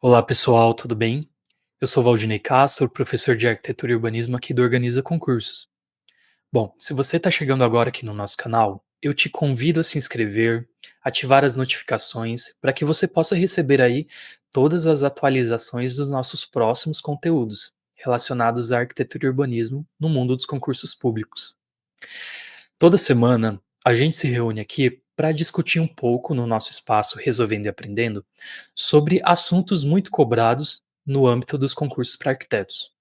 Olá pessoal, tudo bem? Eu sou Valdinei Castro, professor de Arquitetura e Urbanismo aqui do Organiza Concursos. Bom, se você está chegando agora aqui no nosso canal, eu te convido a se inscrever, ativar as notificações para que você possa receber aí todas as atualizações dos nossos próximos conteúdos relacionados à arquitetura e urbanismo no mundo dos concursos públicos. Toda semana a gente se reúne aqui para discutir um pouco no nosso espaço Resolvendo e Aprendendo sobre assuntos muito cobrados no âmbito dos concursos para arquitetos.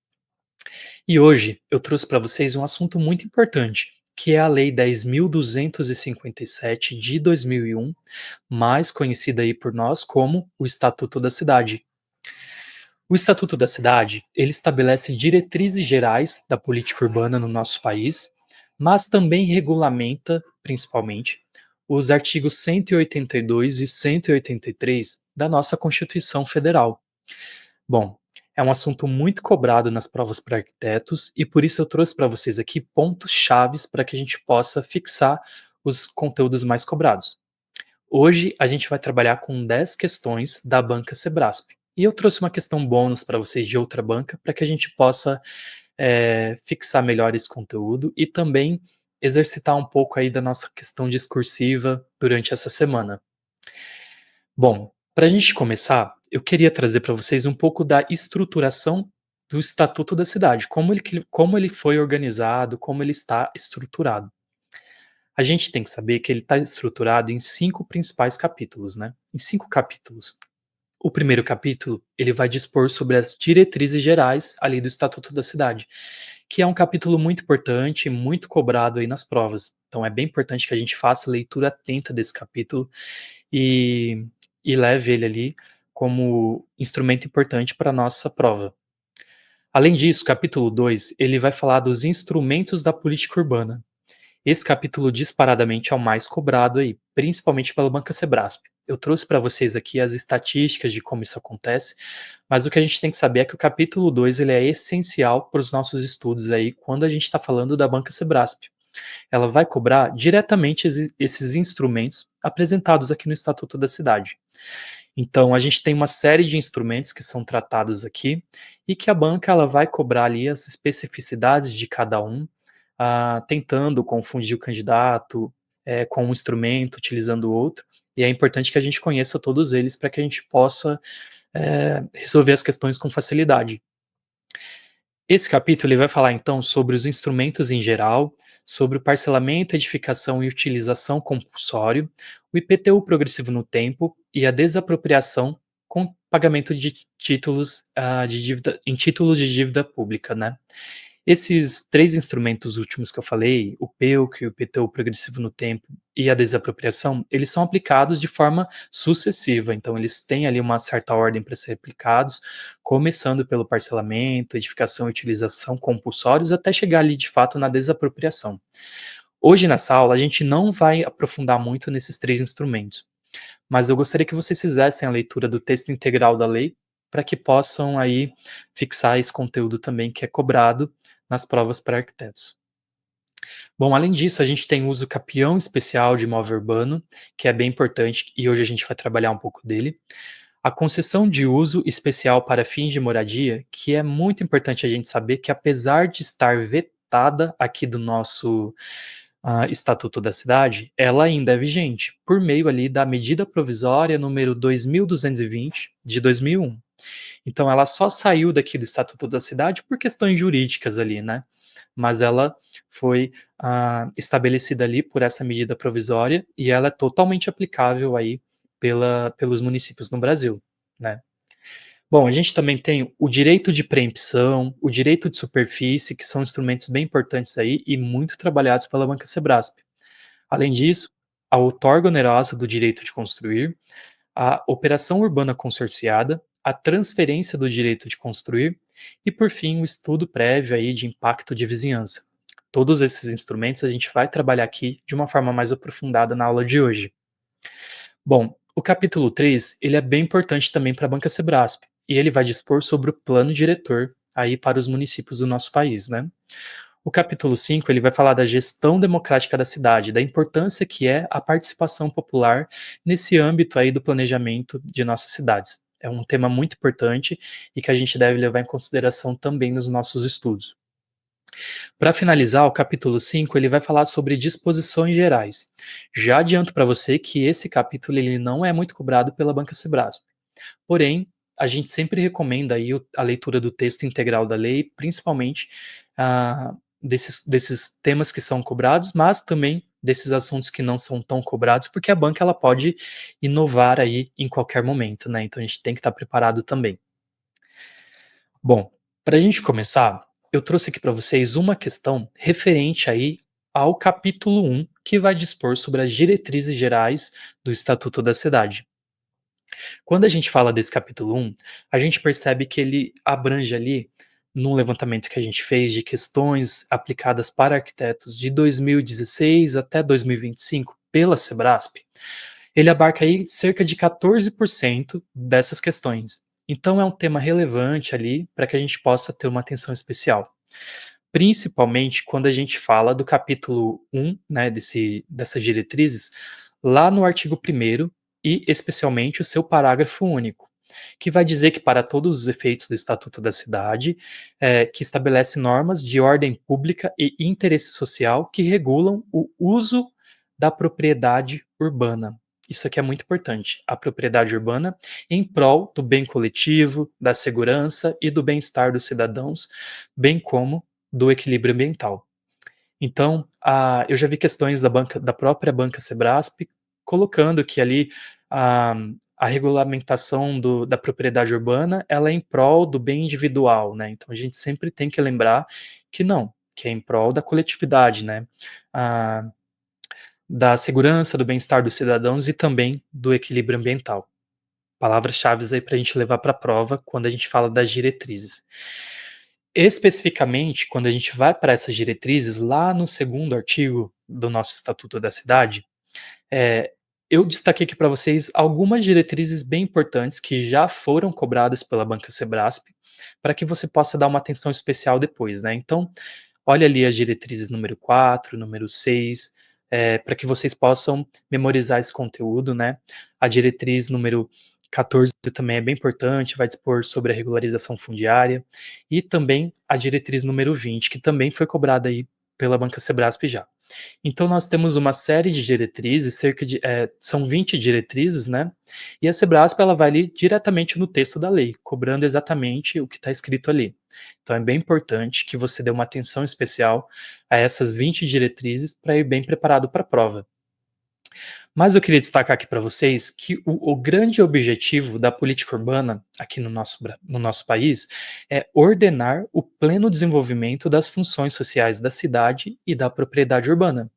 E hoje eu trouxe para vocês um assunto muito importante, que é a Lei 10.257 de 2001, mais conhecida aí por nós como o Estatuto da Cidade. O Estatuto da Cidade, ele estabelece diretrizes gerais da política urbana no nosso país, mas também regulamenta, principalmente, os artigos 182 e 183 da nossa Constituição Federal. Bom, é um assunto muito cobrado nas provas para arquitetos e por isso eu trouxe para vocês aqui pontos chaves para que a gente possa fixar os conteúdos mais cobrados. Hoje a gente vai trabalhar com 10 questões da banca Sebrasp. E eu trouxe uma questão bônus para vocês de outra banca para que a gente possa fixar melhor esse conteúdo e também exercitar um pouco aí da nossa questão discursiva durante essa semana. Bom, para a gente começar, eu queria trazer para vocês um pouco da estruturação do Estatuto da Cidade, como ele foi organizado, como ele está estruturado. A gente tem que saber que ele está estruturado em 5 principais capítulos, né, em 5 capítulos. O primeiro capítulo, ele vai dispor sobre as diretrizes gerais ali do Estatuto da Cidade, que é um capítulo muito importante e muito cobrado aí nas provas. Então é bem importante que a gente faça a leitura atenta desse capítulo e e leve ele ali como instrumento importante para a nossa prova. Além disso, o capítulo 2 ele vai falar dos instrumentos da política urbana. Esse capítulo disparadamente é o mais cobrado aí, principalmente pela banca Sebrasp. Eu trouxe para vocês aqui as estatísticas de como isso acontece, mas o que a gente tem que saber é que o capítulo 2 ele é essencial para os nossos estudos aí quando a gente está falando da banca Sebrasp. Ela vai cobrar diretamente esses instrumentos apresentados aqui no Estatuto da Cidade. Então, a gente tem uma série de instrumentos que são tratados aqui e que a banca ela vai cobrar ali as especificidades de cada um, tentando confundir o candidato com um instrumento, utilizando o outro. E é importante que a gente conheça todos eles para que a gente possa resolver as questões com facilidade. Esse capítulo ele vai falar então sobre os instrumentos em geral, sobre o parcelamento, edificação e utilização compulsório, o IPTU progressivo no tempo e a desapropriação com pagamento de títulos de dívida em títulos de dívida pública, né? Esses 3 instrumentos últimos que eu falei, o PEUC, o IPTU progressivo no tempo e a desapropriação, eles são aplicados de forma sucessiva, então eles têm ali uma certa ordem para ser aplicados, começando pelo parcelamento, edificação e utilização compulsórios, até chegar ali de fato na desapropriação. Hoje nessa aula a gente não vai aprofundar muito nesses 3 instrumentos, mas eu gostaria que vocês fizessem a leitura do texto integral da lei, para que possam aí fixar esse conteúdo também que é cobrado nas provas para arquitetos. Bom, além disso, a gente tem o uso capião especial de imóvel urbano, que é bem importante e hoje a gente vai trabalhar um pouco dele. A concessão de uso especial para fins de moradia, que é muito importante a gente saber que apesar de estar vetada aqui do nosso Estatuto da Cidade, ela ainda é vigente, por meio ali da medida provisória número 2220 de 2001. Então ela só saiu daqui do Estatuto da Cidade por questões jurídicas ali, né, mas ela foi, estabelecida ali por essa medida provisória e ela é totalmente aplicável aí pelos municípios no Brasil, né. Bom, a gente também tem o direito de preempção, o direito de superfície, que são instrumentos bem importantes aí e muito trabalhados pela banca Sebrasp. Além disso, a outorga onerosa do direito de construir, a operação urbana consorciada, a transferência do direito de construir e, por fim, o estudo prévio aí de impacto de vizinhança. Todos esses instrumentos a gente vai trabalhar aqui de uma forma mais aprofundada na aula de hoje. Bom, o capítulo 3 ele é bem importante também para a banca Sebrasp, e ele vai dispor sobre o plano diretor aí para os municípios do nosso país, né? O capítulo 5 ele vai falar da gestão democrática da cidade, da importância que é a participação popular nesse âmbito aí do planejamento de nossas cidades. É um tema muito importante e que a gente deve levar em consideração também nos nossos estudos. Para finalizar, o capítulo 5 ele vai falar sobre disposições gerais. Já adianto para você que esse capítulo ele não é muito cobrado pela Banca Sebrasp. Porém, a gente sempre recomenda aí a leitura do texto integral da lei, principalmente desses temas que são cobrados, mas também desses assuntos que não são tão cobrados, porque a banca ela pode inovar aí em qualquer momento, né? Então a gente tem que estar preparado também. Bom, para a gente começar, eu trouxe aqui para vocês uma questão referente aí ao capítulo 1, que vai dispor sobre as diretrizes gerais do Estatuto da Cidade. Quando a gente fala desse capítulo 1, a gente percebe que ele abrange ali, num levantamento que a gente fez de questões aplicadas para arquitetos de 2016 até 2025 pela Sebrasp, ele abarca aí cerca de 14% dessas questões. Então é um tema relevante ali para que a gente possa ter uma atenção especial. Principalmente quando a gente fala do capítulo 1, né, dessas diretrizes, lá no artigo 1º e especialmente o seu parágrafo único, que vai dizer que para todos os efeitos do Estatuto da Cidade, que estabelece normas de ordem pública e interesse social que regulam o uso da propriedade urbana. Isso aqui é muito importante, a propriedade urbana em prol do bem coletivo, da segurança e do bem-estar dos cidadãos, bem como do equilíbrio ambiental. Então, eu já vi questões da própria banca Sebrasp colocando que ali a, a regulamentação da propriedade urbana ela é em prol do bem individual, né? Então a gente sempre tem que lembrar que não, que é em prol da coletividade, né? Ah, da segurança, do bem-estar dos cidadãos e também do equilíbrio ambiental. Palavras-chave aí para a gente levar para a prova quando a gente fala das diretrizes. Especificamente, quando a gente vai para essas diretrizes, lá no segundo artigo do nosso Estatuto da Cidade, eh, eu destaquei aqui para vocês algumas diretrizes bem importantes que já foram cobradas pela Banca Sebrasp, para que você possa dar uma atenção especial depois, né. Então, olha ali as diretrizes número 4, número 6, para que vocês possam memorizar esse conteúdo, né. A diretriz número 14 também é bem importante, vai dispor sobre a regularização fundiária, e também a diretriz número 20, que também foi cobrada aí pela Banca Sebrasp já. Então nós temos uma série de diretrizes, são 20 diretrizes, né, e a Sebrasp ela vai ali diretamente no texto da lei, cobrando exatamente o que está escrito ali. Então é bem importante que você dê uma atenção especial a essas 20 diretrizes para ir bem preparado para a prova. Mas eu queria destacar aqui para vocês que o grande objetivo da política urbana aqui no nosso país é ordenar o pleno desenvolvimento das funções sociais da cidade e da propriedade urbana.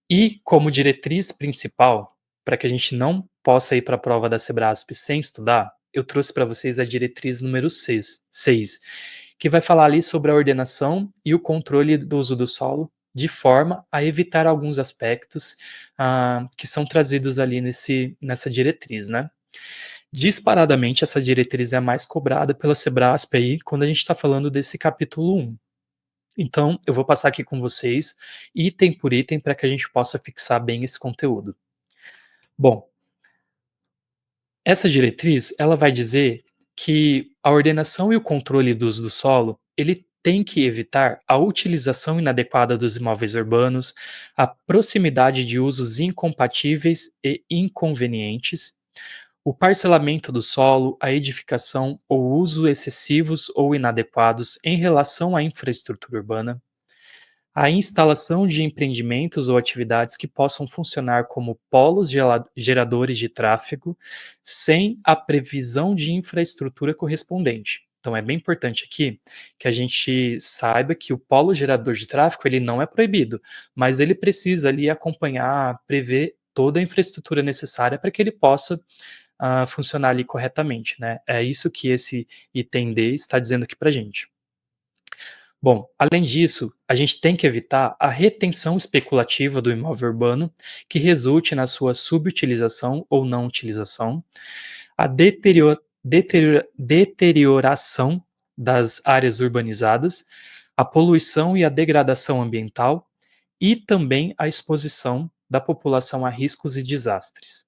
E como diretriz principal, para que a gente não possa ir para a prova da Sebrasp sem estudar, eu trouxe para vocês a diretriz número 6, que vai falar ali sobre a ordenação e o controle do uso do solo, de forma a evitar alguns aspectos que são trazidos ali nessa diretriz, né? Disparadamente, essa diretriz é a mais cobrada pela Sebrasp aí, quando a gente está falando desse capítulo 1. Então, eu vou passar aqui com vocês, item por item, para que a gente possa fixar bem esse conteúdo. Bom, essa diretriz, ela vai dizer que a ordenação e o controle do uso do solo, ele tem que evitar a utilização inadequada dos imóveis urbanos, a proximidade de usos incompatíveis e inconvenientes, o parcelamento do solo, a edificação ou uso excessivos ou inadequados em relação à infraestrutura urbana, a instalação de empreendimentos ou atividades que possam funcionar como polos geradores de tráfego, sem a previsão de infraestrutura correspondente. Então é bem importante aqui que a gente saiba que o polo gerador de tráfego ele não é proibido, mas ele precisa ali acompanhar, prever toda a infraestrutura necessária para que ele possa funcionar ali corretamente, né? É isso que esse item D está dizendo aqui para gente. Bom, além disso, a gente tem que evitar a retenção especulativa do imóvel urbano que resulte na sua subutilização ou não utilização, a deterioração das áreas urbanizadas, a poluição e a degradação ambiental e também a exposição da população a riscos e desastres.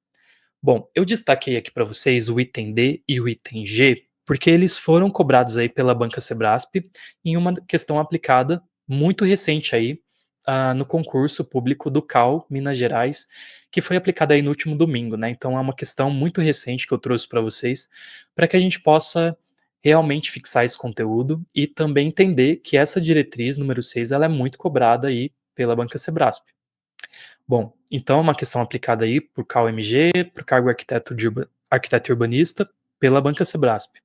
Bom, eu destaquei aqui para vocês o item D e o item G, porque eles foram cobrados aí pela Banca Sebrasp em uma questão aplicada muito recente aí, no concurso público do CAL Minas Gerais, que foi aplicada aí no último domingo, né. Então é uma questão muito recente que eu trouxe para vocês, para que a gente possa realmente fixar esse conteúdo e também entender que essa diretriz número 6 ela é muito cobrada aí pela Banca Sebrasp. Bom, então é uma questão aplicada aí por CAL-MG, para o cargo arquiteto e urbanista, pela Banca Sebrasp,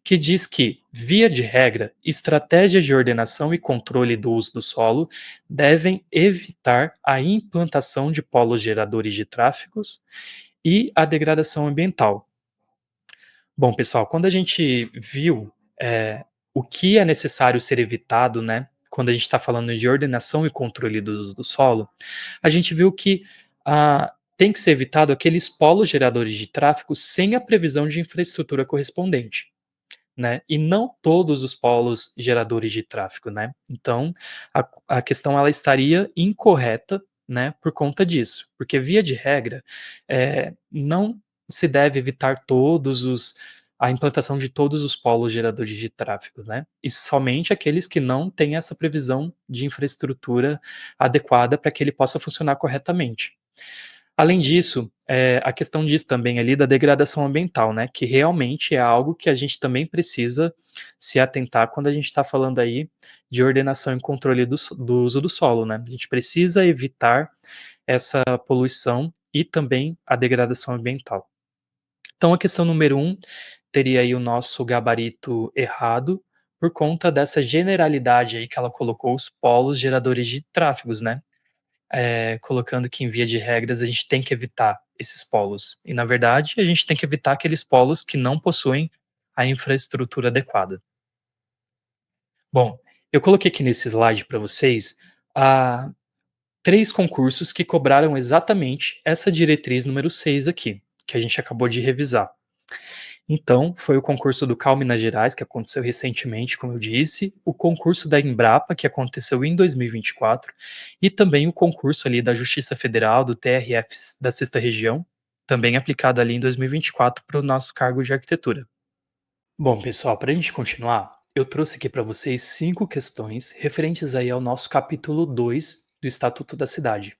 que diz que, via de regra, estratégias de ordenação e controle do uso do solo devem evitar a implantação de polos geradores de tráfegos e a degradação ambiental. Bom, pessoal, quando a gente viu, o que é necessário ser evitado, né, quando a gente está falando de ordenação e controle do uso do solo, a gente viu que, tem que ser evitado aqueles polos geradores de tráfego sem a previsão de infraestrutura correspondente, né, e não todos os polos geradores de tráfego, né. Então, a questão ela estaria incorreta, né, por conta disso, porque via de regra, não se deve evitar todos os a implantação de todos os polos geradores de tráfego, né, e somente aqueles que não têm essa previsão de infraestrutura adequada para que ele possa funcionar corretamente. Além disso, a questão diz também ali da degradação ambiental, né, que realmente é algo que a gente também precisa se atentar quando a gente está falando aí de ordenação e controle do uso do solo, né. A gente precisa evitar essa poluição e também a degradação ambiental. Então a questão número um teria aí o nosso gabarito errado, por conta dessa generalidade aí que ela colocou os polos geradores de tráfegos, né colocando que em via de regras a gente tem que evitar esses polos. E na verdade a gente tem que evitar aqueles polos que não possuem a infraestrutura adequada. Bom, eu coloquei aqui nesse slide para vocês, 3 concursos que cobraram exatamente essa diretriz número 6 aqui, que a gente acabou de revisar. Então, foi o concurso do CAL Minas Gerais, que aconteceu recentemente, como eu disse, o concurso da Embrapa, que aconteceu em 2024, e também o concurso ali da Justiça Federal, do TRF da Sexta Região, também aplicado ali em 2024 para o nosso cargo de arquitetura. Bom, pessoal, para a gente continuar, eu trouxe aqui para vocês 5 questões referentes aí ao nosso capítulo 2 do Estatuto da Cidade.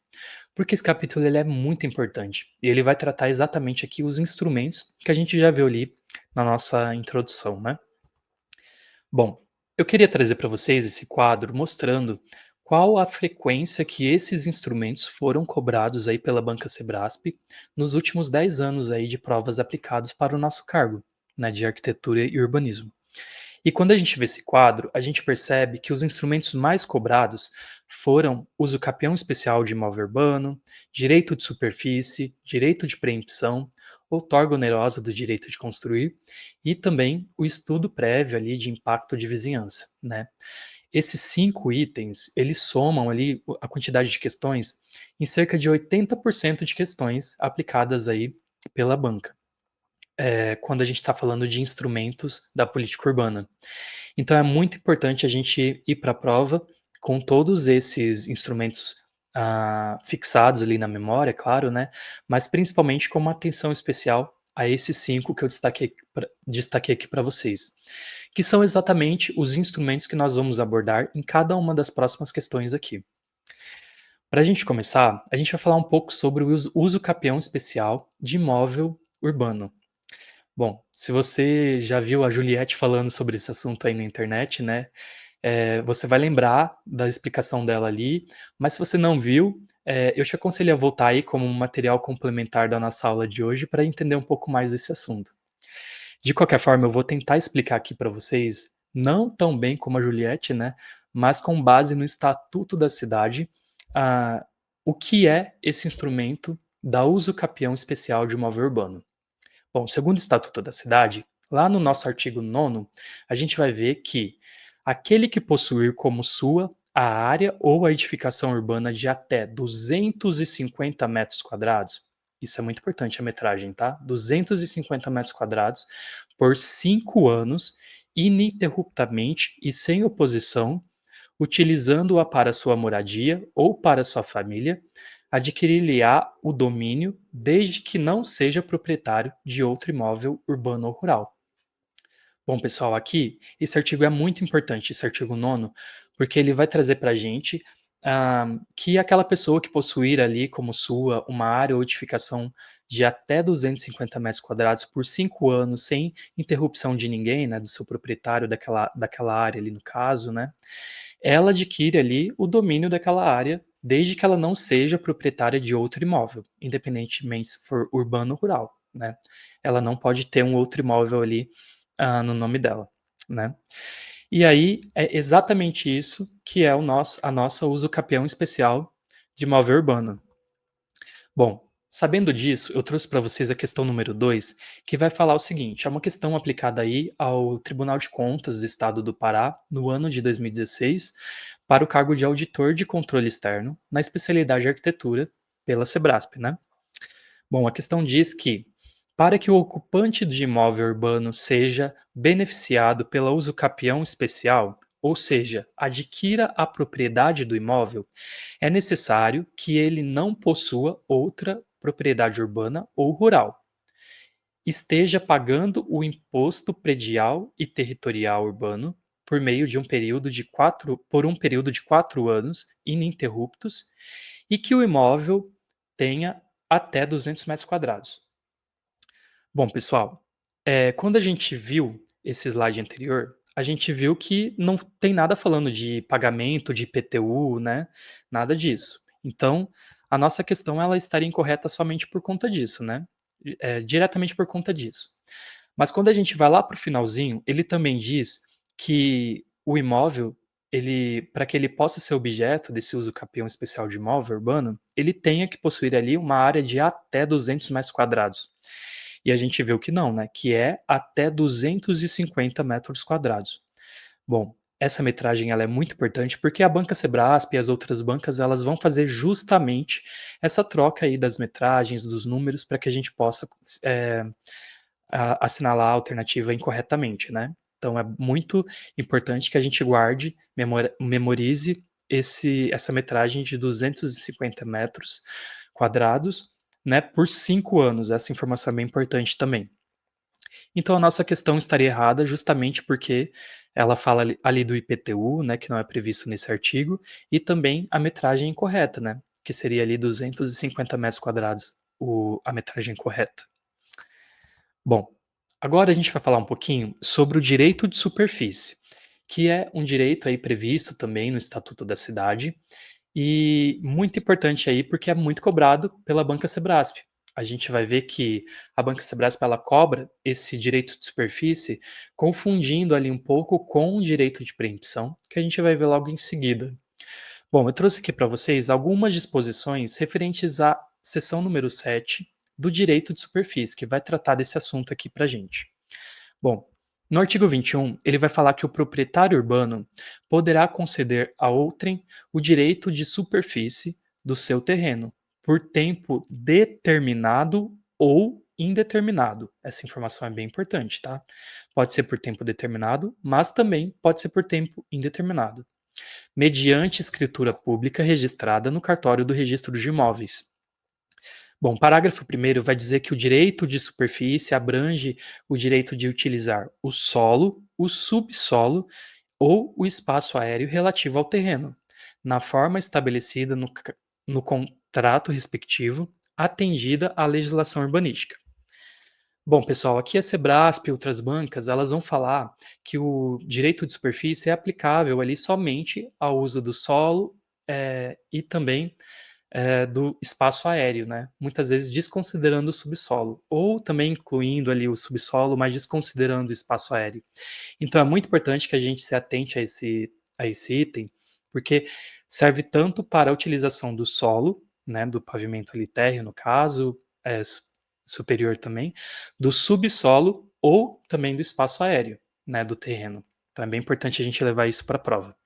Porque esse capítulo ele é muito importante e ele vai tratar exatamente aqui os instrumentos que a gente já viu ali na nossa introdução, né? Bom, eu queria trazer para vocês esse quadro mostrando qual a frequência que esses instrumentos foram cobrados aí pela Banca Sebrasp nos últimos 10 anos aí de provas aplicados para o nosso cargo, né, de arquitetura e urbanismo. E quando a gente vê esse quadro, a gente percebe que os instrumentos mais cobrados foram uso capião especial de imóvel urbano, direito de superfície, direito de preempção, outorga onerosa do direito de construir e também o estudo prévio ali de impacto de vizinhança, né? Esses 5 itens, eles somam ali a quantidade de questões em cerca de 80% de questões aplicadas aí pela banca, quando a gente está falando de instrumentos da política urbana. Então é muito importante a gente ir para a prova com todos esses instrumentos, fixados ali na memória, claro, né, mas principalmente com uma atenção especial a esses 5 que eu destaquei aqui para vocês, que são exatamente os instrumentos que nós vamos abordar em cada uma das próximas questões aqui. Para a gente começar, a gente vai falar um pouco sobre o uso capião especial de imóvel urbano. Bom, se você já viu a Juliette falando sobre esse assunto aí na internet, né, você vai lembrar da explicação dela ali, mas se você não viu, eu te aconselho a voltar aí como um material complementar da nossa aula de hoje para entender um pouco mais desse assunto. De qualquer forma, eu vou tentar explicar aqui para vocês, não tão bem como a Juliette, né, mas com base no Estatuto da Cidade, ah, o que é esse instrumento da uso capião especial de imóvel urbano. Bom, segundo o Estatuto da Cidade, lá no nosso artigo 9º, a gente vai ver que aquele que possuir como sua a área ou a edificação urbana de até 250 metros quadrados, isso é muito importante a metragem, tá? 250 metros quadrados por 5 anos, ininterruptamente e sem oposição, utilizando-a para sua moradia ou para sua família, adquirir-lhe-á o domínio desde que não seja proprietário de outro imóvel urbano ou rural. Bom, pessoal, aqui esse artigo é muito importante, esse artigo nono, porque ele vai trazer para a gente que aquela pessoa que possuir ali como sua uma área ou edificação de até 250 metros quadrados por 5 anos, sem interrupção de ninguém, né, do seu proprietário daquela área ali no caso, né, ela adquire ali o domínio daquela área, desde que ela não seja proprietária de outro imóvel, independentemente se for urbano ou rural, né. Ela não pode ter um outro imóvel ali, no nome dela, né. E aí, é exatamente isso que é o nosso a nossa usucapião especial de imóvel urbano. Bom, sabendo disso, eu trouxe para vocês a questão número 2, que vai falar o seguinte: é uma questão aplicada aí ao Tribunal de Contas do Estado do Pará, no ano de 2016, para o cargo de auditor de controle externo, na especialidade arquitetura, pela Sebrasp, né? Bom, a questão diz que, para que o ocupante de imóvel urbano seja beneficiado pela usucapião especial, ou seja, adquira a propriedade do imóvel, é necessário que ele não possua outra propriedade urbana ou rural, esteja pagando o imposto predial e territorial urbano por meio de um período de 4 anos ininterruptos e que o imóvel tenha até 200 metros quadrados. Bom, pessoal, quando a gente viu esse slide anterior, a gente viu que não tem nada falando de pagamento de IPTU, né, nada disso. Então, a nossa questão ela estaria incorreta somente por conta disso, né, diretamente por conta disso. Mas quando a gente vai lá para o finalzinho, ele também diz que o imóvel, ele para que ele possa ser objeto desse uso capião especial de imóvel urbano, ele tenha que possuir ali uma área de até 200 metros quadrados. E a gente viu que não, né, que é até 250 metros quadrados. Bom, essa metragem ela é muito importante porque a banca Sebrasp e as outras bancas elas vão fazer justamente essa troca aí das metragens, dos números, para que a gente possa assinalar a alternativa incorretamente, né? Então é muito importante que a gente guarde, memorize essa metragem de 250 metros quadrados, né, por 5 anos. Essa informação é bem importante também. Então a nossa questão estaria errada justamente porque ela fala ali do IPTU, né, que não é previsto nesse artigo, e também a metragem incorreta, né, que seria ali 250 metros quadrados a metragem correta. Bom, agora a gente vai falar um pouquinho sobre o direito de superfície, que é um direito aí previsto também no Estatuto da Cidade e muito importante aí porque é muito cobrado pela banca Sebrasp. A gente vai ver que a banca Sebrasp ela cobra esse direito de superfície confundindo ali um pouco com o direito de preempção, que a gente vai ver logo em seguida. Bom, eu trouxe aqui para vocês algumas disposições referentes à seção número 7 do direito de superfície, que vai tratar desse assunto aqui para a gente. Bom, no artigo 21, ele vai falar que o proprietário urbano poderá conceder a outrem o direito de superfície do seu terreno por tempo determinado ou indeterminado. Essa informação é bem importante, tá? Pode ser por tempo determinado, mas também pode ser por tempo indeterminado mediante escritura pública registrada no cartório do registro de imóveis. Bom, o parágrafo 1º vai dizer que o direito de superfície abrange o direito de utilizar o solo, o subsolo ou o espaço aéreo relativo ao terreno, na forma estabelecida no contrato respectivo, atendida à legislação urbanística. Bom, pessoal, aqui a Sebrasp e outras bancas, elas vão falar que o direito de superfície é aplicável ali somente ao uso do solo, e também, do espaço aéreo, né, muitas vezes desconsiderando o subsolo, ou também incluindo ali o subsolo, mas desconsiderando o espaço aéreo. Então é muito importante que a gente se atente a esse item, porque serve tanto para a utilização do solo, né, do pavimento ali térreo no caso, superior também, do subsolo ou também do espaço aéreo, né, do terreno. Então é bem importante a gente levar isso para a prova.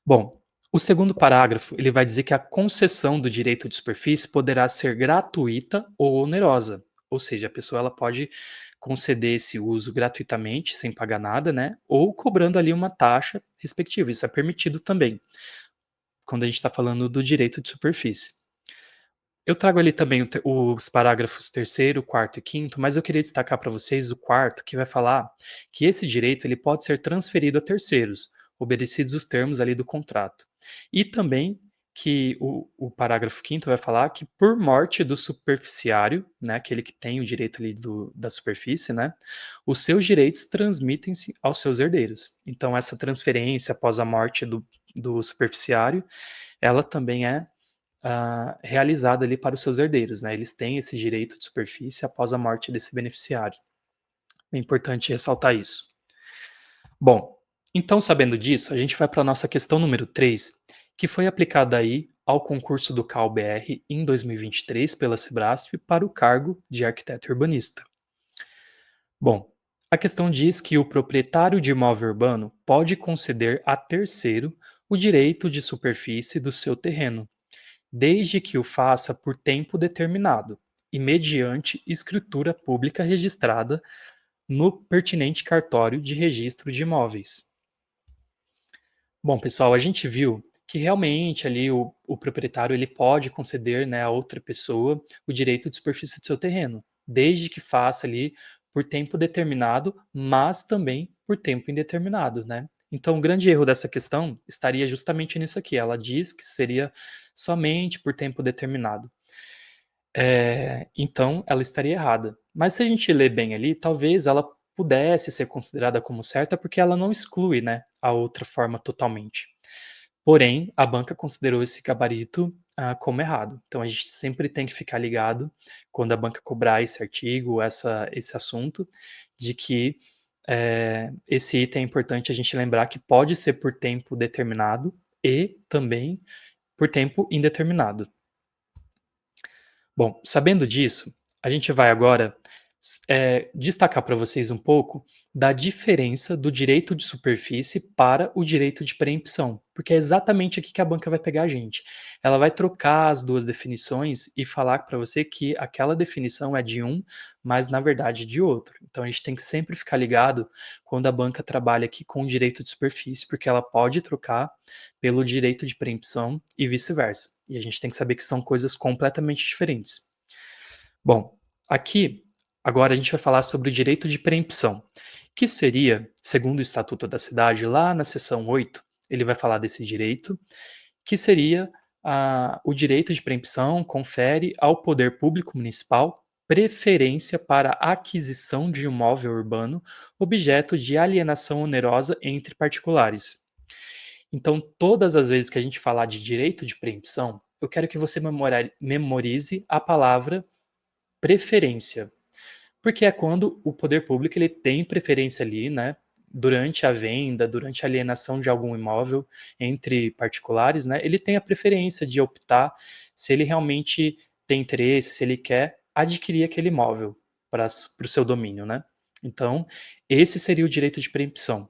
Bom, o segundo parágrafo, ele vai dizer que a concessão do direito de superfície poderá ser gratuita ou onerosa, ou seja, a pessoa ela pode conceder esse uso gratuitamente, sem pagar nada, né, ou cobrando ali uma taxa respectiva, isso é permitido também, quando a gente está falando do direito de superfície. Eu trago ali também os parágrafos terceiro, quarto e quinto, mas eu queria destacar para vocês o quarto, que vai falar que esse direito ele pode ser transferido a terceiros, obedecidos os termos ali do contrato. E também que o parágrafo quinto vai falar que por morte do superficiário, né, aquele que tem o direito ali da superfície, né, os seus direitos transmitem-se aos seus herdeiros. Então essa transferência após a morte do superficiário, ela também é realizada ali para os seus herdeiros, né? Eles têm esse direito de superfície após a morte desse beneficiário. É importante ressaltar isso. Bom, então sabendo disso, a gente vai para a nossa questão número 3, que foi aplicada aí ao concurso do CAL-BR em 2023 pela Sebrasp para o cargo de arquiteto urbanista. Bom, a questão diz que o proprietário de imóvel urbano pode conceder a terceiro o direito de superfície do seu terreno, desde que o faça por tempo determinado e mediante escritura pública registrada no pertinente cartório de registro de imóveis. Bom, pessoal, a gente viu que realmente ali o proprietário ele pode conceder, né, a outra pessoa o direito de superfície do seu terreno, desde que faça ali por tempo determinado, mas também por tempo indeterminado, né? Então, o grande erro dessa questão estaria justamente nisso aqui. Ela diz que seria somente por tempo determinado. Então ela estaria errada. Mas se a gente ler bem ali, talvez ela pudesse ser considerada como certa, porque ela não exclui, né, a outra forma totalmente. Porém, a banca considerou esse gabarito, como errado. Então a gente sempre tem que ficar ligado quando a banca cobrar esse artigo, esse assunto, de que, esse item é importante a gente lembrar que pode ser por tempo determinado e também por tempo indeterminado. Bom, sabendo disso, a gente vai agora destacar para vocês um pouco da diferença do direito de superfície para o direito de preempção, porque é exatamente aqui que a banca vai pegar a gente. Ela vai trocar as duas definições e falar para você que aquela definição é de um, mas na verdade de outro. Então a gente tem que sempre ficar ligado quando a banca trabalha aqui com o direito de superfície, porque ela pode trocar pelo direito de preempção e vice-versa. E a gente tem que saber que são coisas completamente diferentes. Bom, aqui agora a gente vai falar sobre o direito de preempção, que seria, segundo o Estatuto da Cidade, lá na seção 8, ele vai falar desse direito, que seria o direito de preempção confere ao poder público municipal preferência para a aquisição de imóvel urbano objeto de alienação onerosa entre particulares. Então, todas as vezes que a gente falar de direito de preempção, eu quero que você memorize a palavra preferência, porque é quando o poder público ele tem preferência ali, né, durante a venda, durante a alienação de algum imóvel entre particulares, né, ele tem a preferência de optar se ele realmente tem interesse, se ele quer adquirir aquele imóvel para o seu domínio, né. Então, esse seria o direito de preempção.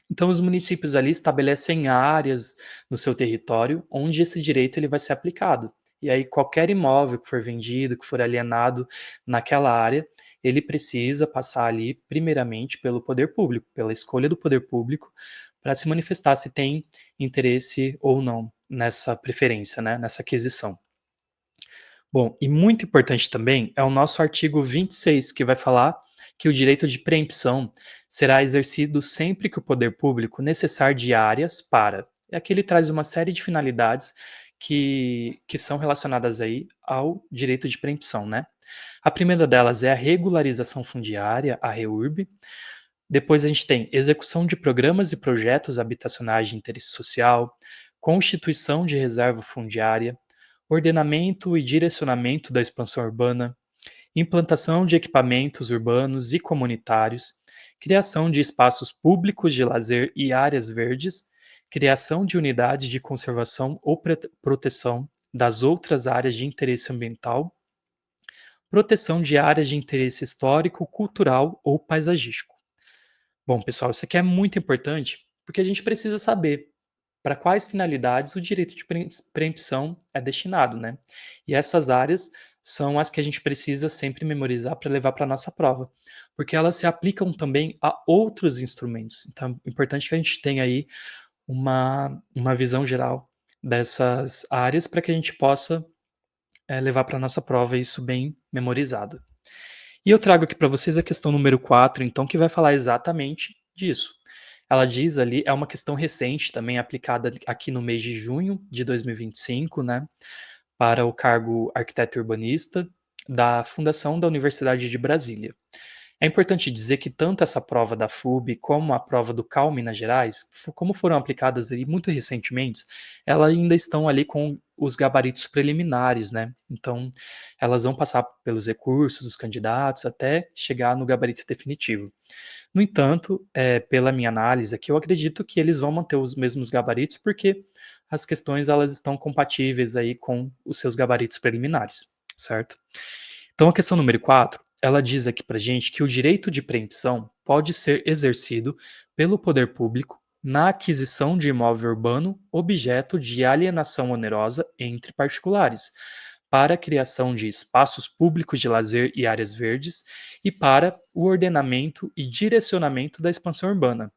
Então os municípios ali estabelecem áreas no seu território onde esse direito ele vai ser aplicado. E aí qualquer imóvel que for vendido, que for alienado naquela área, ele precisa passar ali primeiramente pelo poder público, pela escolha do poder público, para se manifestar se tem interesse ou não nessa preferência, né, nessa aquisição. Bom, e muito importante também é o nosso artigo 26, que vai falar que o direito de preempção será exercido sempre que o poder público necessitar de áreas para. E aqui ele traz uma série de finalidades que são relacionadas aí ao direito de preempção, né? A primeira delas é a regularização fundiária, a REURB. Depois a gente tem execução de programas e projetos habitacionais de interesse social, constituição de reserva fundiária, ordenamento e direcionamento da expansão urbana, implantação de equipamentos urbanos e comunitários, criação de espaços públicos de lazer e áreas verdes, criação de unidades de conservação ou proteção das outras áreas de interesse ambiental, proteção de áreas de interesse histórico, cultural ou paisagístico. Bom, pessoal, isso aqui é muito importante porque a gente precisa saber para quais finalidades o direito de preempção é destinado, né? E essas áreas são as que a gente precisa sempre memorizar para levar para a nossa prova, porque elas se aplicam também a outros instrumentos. Então, é importante que a gente tenha aí uma visão geral dessas áreas para que a gente possa levar para nossa prova isso bem memorizado. E eu trago aqui para vocês a questão número 4, então, que vai falar exatamente disso. Ela diz ali, é uma questão recente também aplicada aqui no mês de junho de 2025, né, para o cargo arquiteto urbanista da Fundação da Universidade de Brasília. É importante dizer que tanto essa prova da FUB como a prova do CAL Minas Gerais, como foram aplicadas ali muito recentemente, elas ainda estão ali com os gabaritos preliminares, né? Então, elas vão passar pelos recursos dos candidatos até chegar no gabarito definitivo. No entanto, pela minha análise aqui, eu acredito que eles vão manter os mesmos gabaritos, porque as questões elas estão compatíveis aí com os seus gabaritos preliminares, certo? Então, a questão número 4, ela diz aqui para gente que o direito de preempção pode ser exercido pelo poder público na aquisição de imóvel urbano objeto de alienação onerosa entre particulares, para a criação de espaços públicos de lazer e áreas verdes e para o ordenamento e direcionamento da expansão urbana.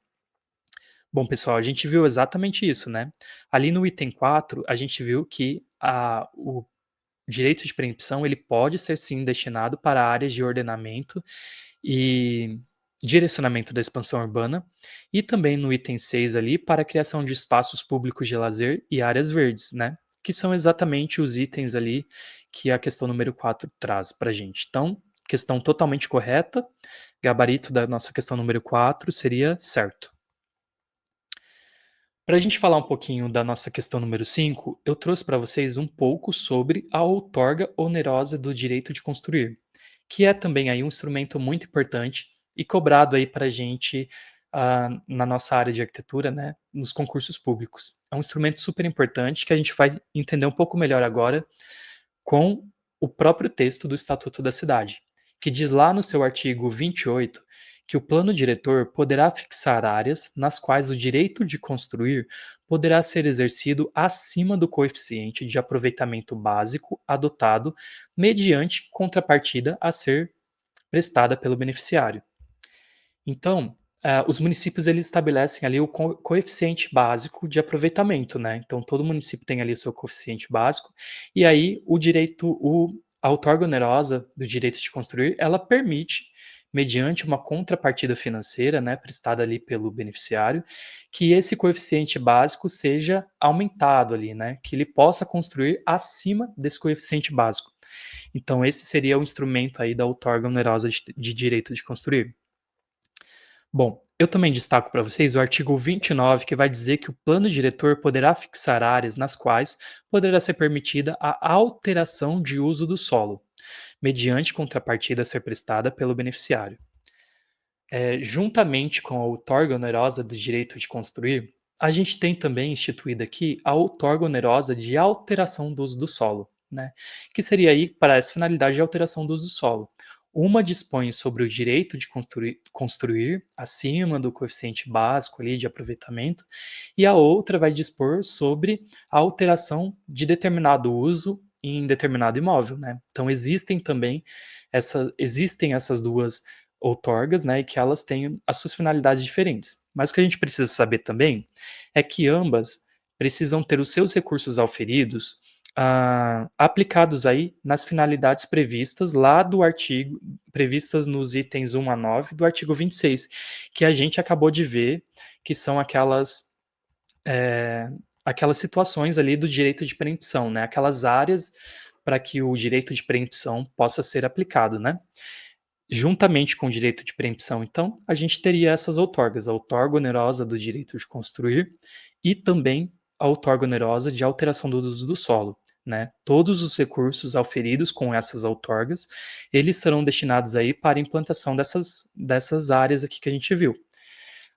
Bom, pessoal, a gente viu exatamente isso, né? Ali no item 4, a gente viu que o direito de preempção ele pode ser sim destinado para áreas de ordenamento e direcionamento da expansão urbana, e também no item 6 ali para a criação de espaços públicos de lazer e áreas verdes, né? Que são exatamente os itens ali que a questão número 4 traz para a gente. Então, questão totalmente correta, gabarito da nossa questão número 4 seria certo. Para a gente falar um pouquinho da nossa questão número 5, eu trouxe para vocês um pouco sobre a outorga onerosa do direito de construir, que é também aí um instrumento muito importante e cobrado aí para a gente na nossa área de arquitetura, né, nos concursos públicos. É um instrumento super importante que a gente vai entender um pouco melhor agora com o próprio texto do Estatuto da Cidade, que diz lá no seu artigo 28 que o plano diretor poderá fixar áreas nas quais o direito de construir poderá ser exercido acima do coeficiente de aproveitamento básico adotado mediante contrapartida a ser prestada pelo beneficiário. Então, os municípios eles estabelecem ali o coeficiente básico de aproveitamento, né? Então, todo município tem ali o seu coeficiente básico, e aí a outorga onerosa do direito de construir, ela permite, mediante uma contrapartida financeira, né, prestada ali pelo beneficiário, que esse coeficiente básico seja aumentado ali, né? Que ele possa construir acima desse coeficiente básico. Então, esse seria o instrumento aí da outorga onerosa de direito de construir. Bom, eu também destaco para vocês o artigo 29, que vai dizer que o plano diretor poderá fixar áreas nas quais poderá ser permitida a alteração de uso do solo, mediante contrapartida a ser prestada pelo beneficiário. Juntamente com a outorga onerosa do direito de construir, a gente tem também instituída aqui a outorga onerosa de alteração do uso do solo, né? Que seria aí para essa finalidade de alteração do uso do solo. Uma dispõe sobre o direito de construir acima do coeficiente básico ali de aproveitamento, e a outra vai dispor sobre a alteração de determinado uso em determinado imóvel, né? Então existem essas duas outorgas, né, e que elas têm as suas finalidades diferentes. Mas o que a gente precisa saber também é que ambas precisam ter os seus recursos auferidos aplicados aí nas finalidades previstas lá do artigo, previstas nos itens 1 a 9 do artigo 26, que a gente acabou de ver, que são aquelas situações ali do direito de preempção, né, aquelas áreas para que o direito de preempção possa ser aplicado, né? Juntamente com o direito de preempção, então, a gente teria essas outorgas, a outorga onerosa do direito de construir e também a outorga onerosa de alteração do uso do solo, né? Todos os recursos auferidos com essas outorgas, eles serão destinados aí para a implantação dessas áreas aqui que a gente viu,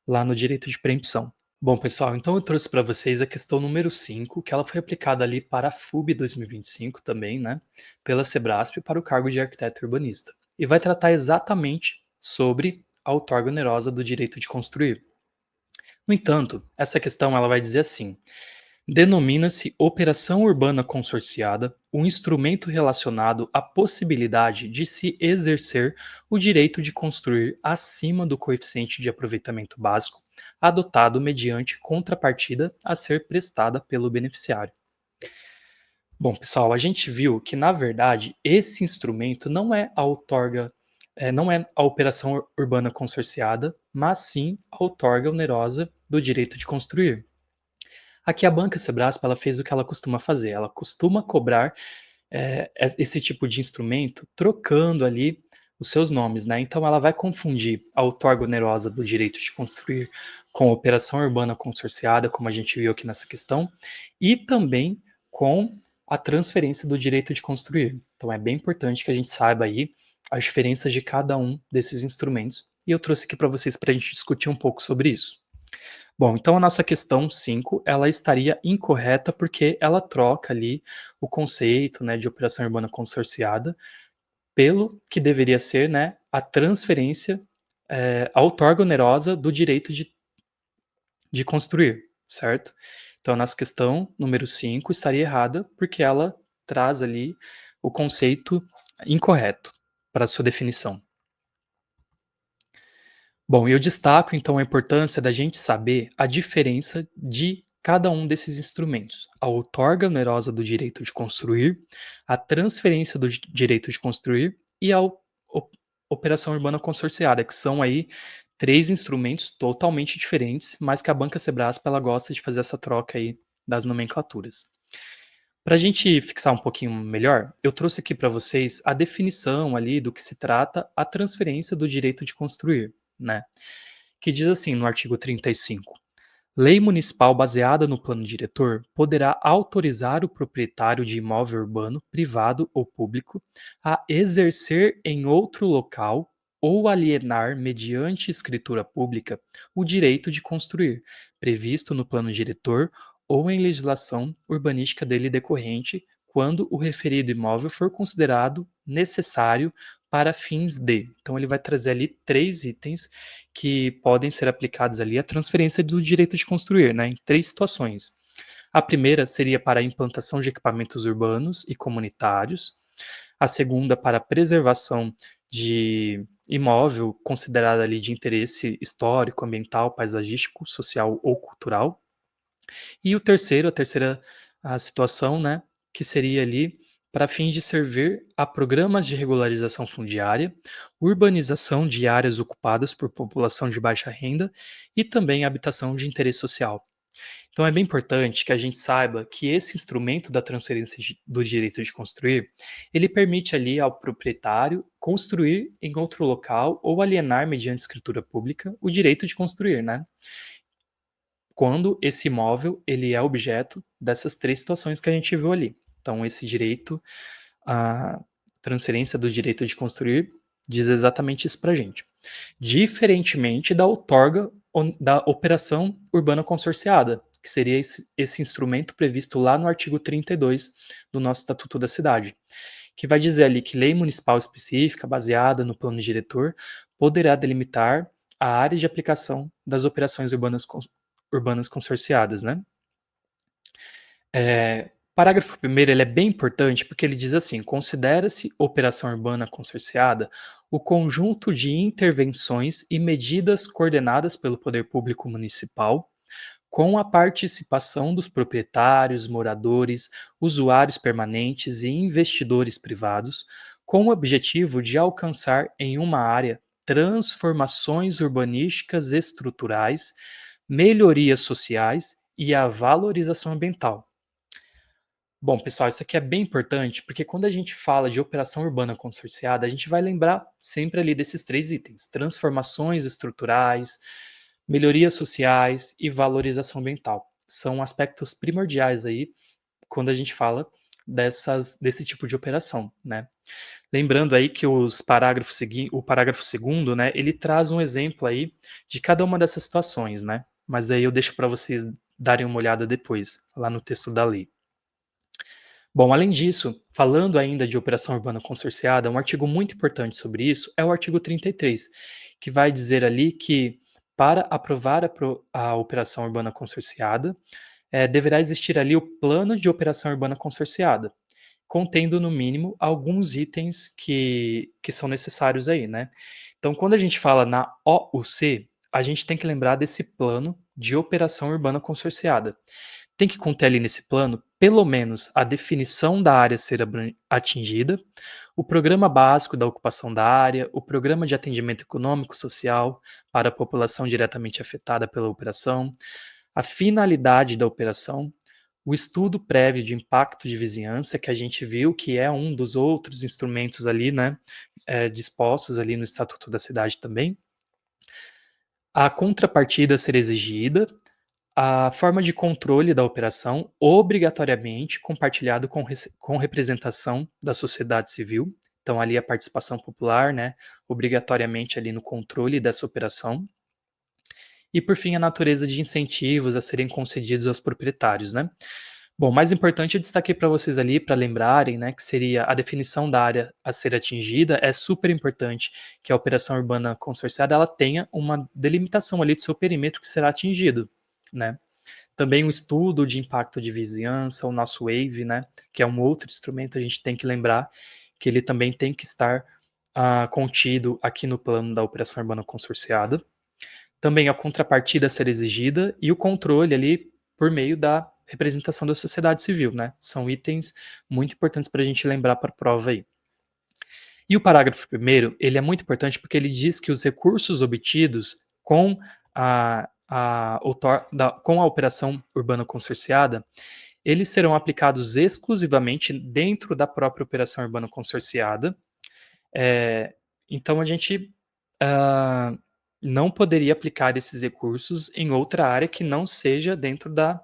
lá no direito de preempção. Bom, pessoal, então eu trouxe para vocês a questão número 5, que ela foi aplicada ali para a FUB 2025 também, né, pela Sebrasp para o cargo de arquiteto urbanista. E vai tratar exatamente sobre a outorga onerosa do direito de construir. No entanto, essa questão ela vai dizer assim: denomina-se operação urbana consorciada um instrumento relacionado à possibilidade de se exercer o direito de construir acima do coeficiente de aproveitamento básico, adotado mediante contrapartida a ser prestada pelo beneficiário. Bom, pessoal, a gente viu que, na verdade, esse instrumento não é a outorga, não é a operação urbana consorciada, mas sim a outorga onerosa do direito de construir. Aqui a Banca Sebraspa ela fez o que ela costuma fazer, ela costuma cobrar esse tipo de instrumento trocando ali os seus nomes, né? Então ela vai confundir a outorga onerosa do direito de construir com a operação urbana consorciada, como a gente viu aqui nessa questão, e também com a transferência do direito de construir. Então é bem importante que a gente saiba aí as diferenças de cada um desses instrumentos, e eu trouxe aqui para vocês para a gente discutir um pouco sobre isso. Bom, então a nossa questão 5 ela estaria incorreta, porque ela troca ali o conceito, né, de operação urbana consorciada pelo que deveria ser, né, a transferência, a outorga onerosa do direito de construir, certo? Então a nossa questão número 5 estaria errada, porque ela traz ali o conceito incorreto para a sua definição. Bom, eu destaco então a importância da gente saber a diferença de cada um desses instrumentos: a outorga onerosa do direito de construir, a transferência do direito de construir e a operação urbana consorciada, que são aí três instrumentos totalmente diferentes, mas que a Banca Sebraspa ela gosta de fazer essa troca aí das nomenclaturas. Para a gente fixar um pouquinho melhor, eu trouxe aqui para vocês a definição ali do que se trata a transferência do direito de construir, né? Que diz assim no artigo 35: lei municipal baseada no plano diretor poderá autorizar o proprietário de imóvel urbano, privado ou público, a exercer em outro local ou alienar, mediante escritura pública, o direito de construir, previsto no plano diretor ou em legislação urbanística dele decorrente, quando o referido imóvel for considerado necessário para fins de. Então, ele vai trazer ali três itens que podem ser aplicados ali à transferência do direito de construir, né, em três situações. A primeira seria para a implantação de equipamentos urbanos e comunitários, a segunda para a preservação de imóvel considerado ali de interesse histórico, ambiental, paisagístico, social ou cultural, e a terceira a situação, né, que seria ali para fins de servir a programas de regularização fundiária, urbanização de áreas ocupadas por população de baixa renda e também habitação de interesse social. Então é bem importante que a gente saiba que esse instrumento da transferência do direito de construir, ele permite ali ao proprietário construir em outro local ou alienar mediante escritura pública o direito de construir, né? Quando esse imóvel ele é objeto dessas três situações que a gente viu ali. Então esse direito, a transferência do direito de construir diz exatamente isso para a gente. Diferentemente da outorga da operação urbana consorciada, que seria esse instrumento previsto lá no artigo 32 do nosso Estatuto da Cidade, que vai dizer ali que lei municipal específica, baseada no plano diretor, poderá delimitar a área de aplicação das operações urbanas consorciadas, né? Parágrafo primeiro ele é bem importante porque ele diz assim: considera-se operação urbana consorciada o conjunto de intervenções e medidas coordenadas pelo poder público municipal, com a participação dos proprietários, moradores, usuários permanentes e investidores privados, com o objetivo de alcançar em uma área transformações urbanísticas estruturais, melhorias sociais e a valorização ambiental. Bom, pessoal, isso aqui é bem importante, porque quando a gente fala de operação urbana consorciada, a gente vai lembrar sempre ali desses três itens: transformações estruturais, melhorias sociais e valorização ambiental. São aspectos primordiais aí quando a gente fala desse tipo de operação, né? Lembrando aí que o parágrafo segundo, né, ele traz um exemplo aí de cada uma dessas situações, né? Mas aí eu deixo para vocês darem uma olhada depois, lá no texto da lei. Bom, além disso, falando ainda de operação urbana consorciada, um artigo muito importante sobre isso é o artigo 33, que vai dizer ali que para aprovar a operação urbana consorciada, deverá existir ali o plano de operação urbana consorciada, contendo no mínimo alguns itens que são necessários aí, né? Então, quando a gente fala na OUC, a gente tem que lembrar desse plano de operação urbana consorciada. tem que conter ali nesse plano, pelo menos, a definição da área a ser atingida, o programa básico da ocupação da área, o programa de atendimento econômico social para a população diretamente afetada pela operação, a finalidade da operação, o estudo prévio de impacto de vizinhança, que a gente viu que é um dos outros instrumentos ali, né, dispostos ali no Estatuto da Cidade também, a contrapartida a ser exigida, a forma de controle da operação, obrigatoriamente compartilhado com representação da sociedade civil, então ali a participação popular, né, obrigatoriamente ali no controle dessa operação, e por fim a natureza de incentivos a serem concedidos aos proprietários, né. Bom, mais importante eu destaquei para vocês ali, para lembrarem, né, que seria a definição da área a ser atingida. É super importante que a operação urbana consorciada ela tenha uma delimitação ali do seu perímetro que será atingido, né. Também o estudo de impacto de vizinhança, o nosso WAVE, né, que é um outro instrumento, a gente tem que lembrar que ele também tem que estar contido aqui no plano da operação urbana consorciada. Também a contrapartida a ser exigida e o controle ali por meio da representação da sociedade civil, né? São itens muito importantes para a gente lembrar para a prova aí. E o parágrafo primeiro, ele é muito importante porque ele diz que os recursos obtidos com com a operação urbana consorciada, eles serão aplicados exclusivamente dentro da própria operação urbana consorciada. É, então a gente ah, não poderia aplicar esses recursos em outra área que não seja dentro da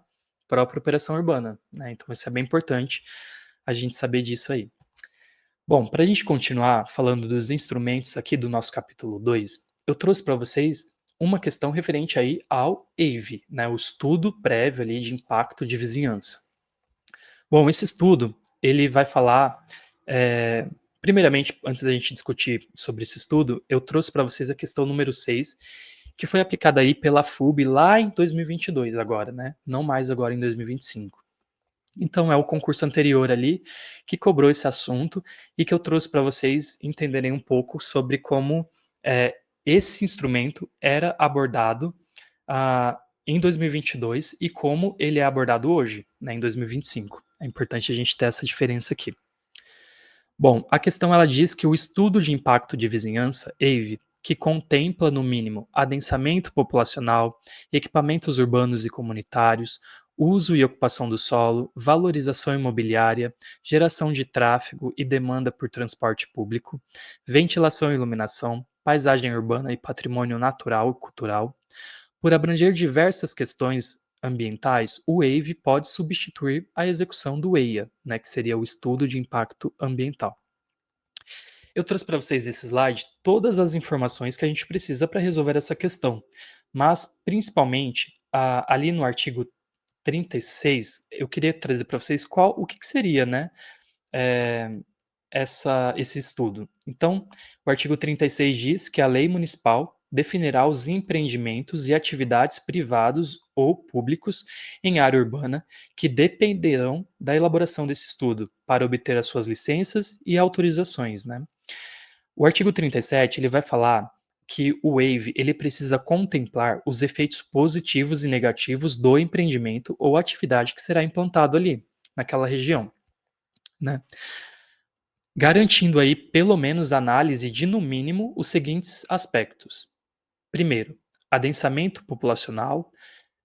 própria operação urbana, né? Então isso é bem importante a gente saber disso aí. Bom, para a gente continuar falando dos instrumentos aqui do nosso capítulo 2, eu trouxe para vocês uma questão referente aí ao EIV, né, o estudo prévio ali de impacto de vizinhança. Bom, esse estudo, ele vai falar, primeiramente, antes da gente discutir sobre esse estudo, eu trouxe para vocês a questão número 6, que foi aplicada aí pela FUB lá em 2022 agora, né, não mais agora em 2025. Então é o concurso anterior ali que cobrou esse assunto e que eu trouxe para vocês entenderem um pouco sobre como esse instrumento era abordado em 2022 e como ele é abordado hoje, né, em 2025. É importante a gente ter essa diferença aqui. Bom, a questão ela diz que o estudo de impacto de vizinhança, EIV, que contempla, no mínimo, adensamento populacional, equipamentos urbanos e comunitários, uso e ocupação do solo, valorização imobiliária, geração de tráfego e demanda por transporte público, ventilação e iluminação, paisagem urbana e patrimônio natural e cultural. Por abranger diversas questões ambientais, o WAVE pode substituir a execução do EIA, né, que seria o estudo de impacto ambiental. Eu trouxe para vocês esse slide todas as informações que a gente precisa para resolver essa questão, mas principalmente ali no artigo 36, eu queria trazer para vocês o que seria, né, eh, esse estudo. Então, o artigo 36 diz que a lei municipal definirá os empreendimentos e atividades privados ou públicos em área urbana que dependerão da elaboração desse estudo para obter as suas licenças e autorizações, né? O artigo 37 ele vai falar que o WAVE ele precisa contemplar os efeitos positivos e negativos do empreendimento ou atividade que será implantado ali naquela região, né? Garantindo aí pelo menos análise de no mínimo os seguintes aspectos. Primeiro, adensamento populacional,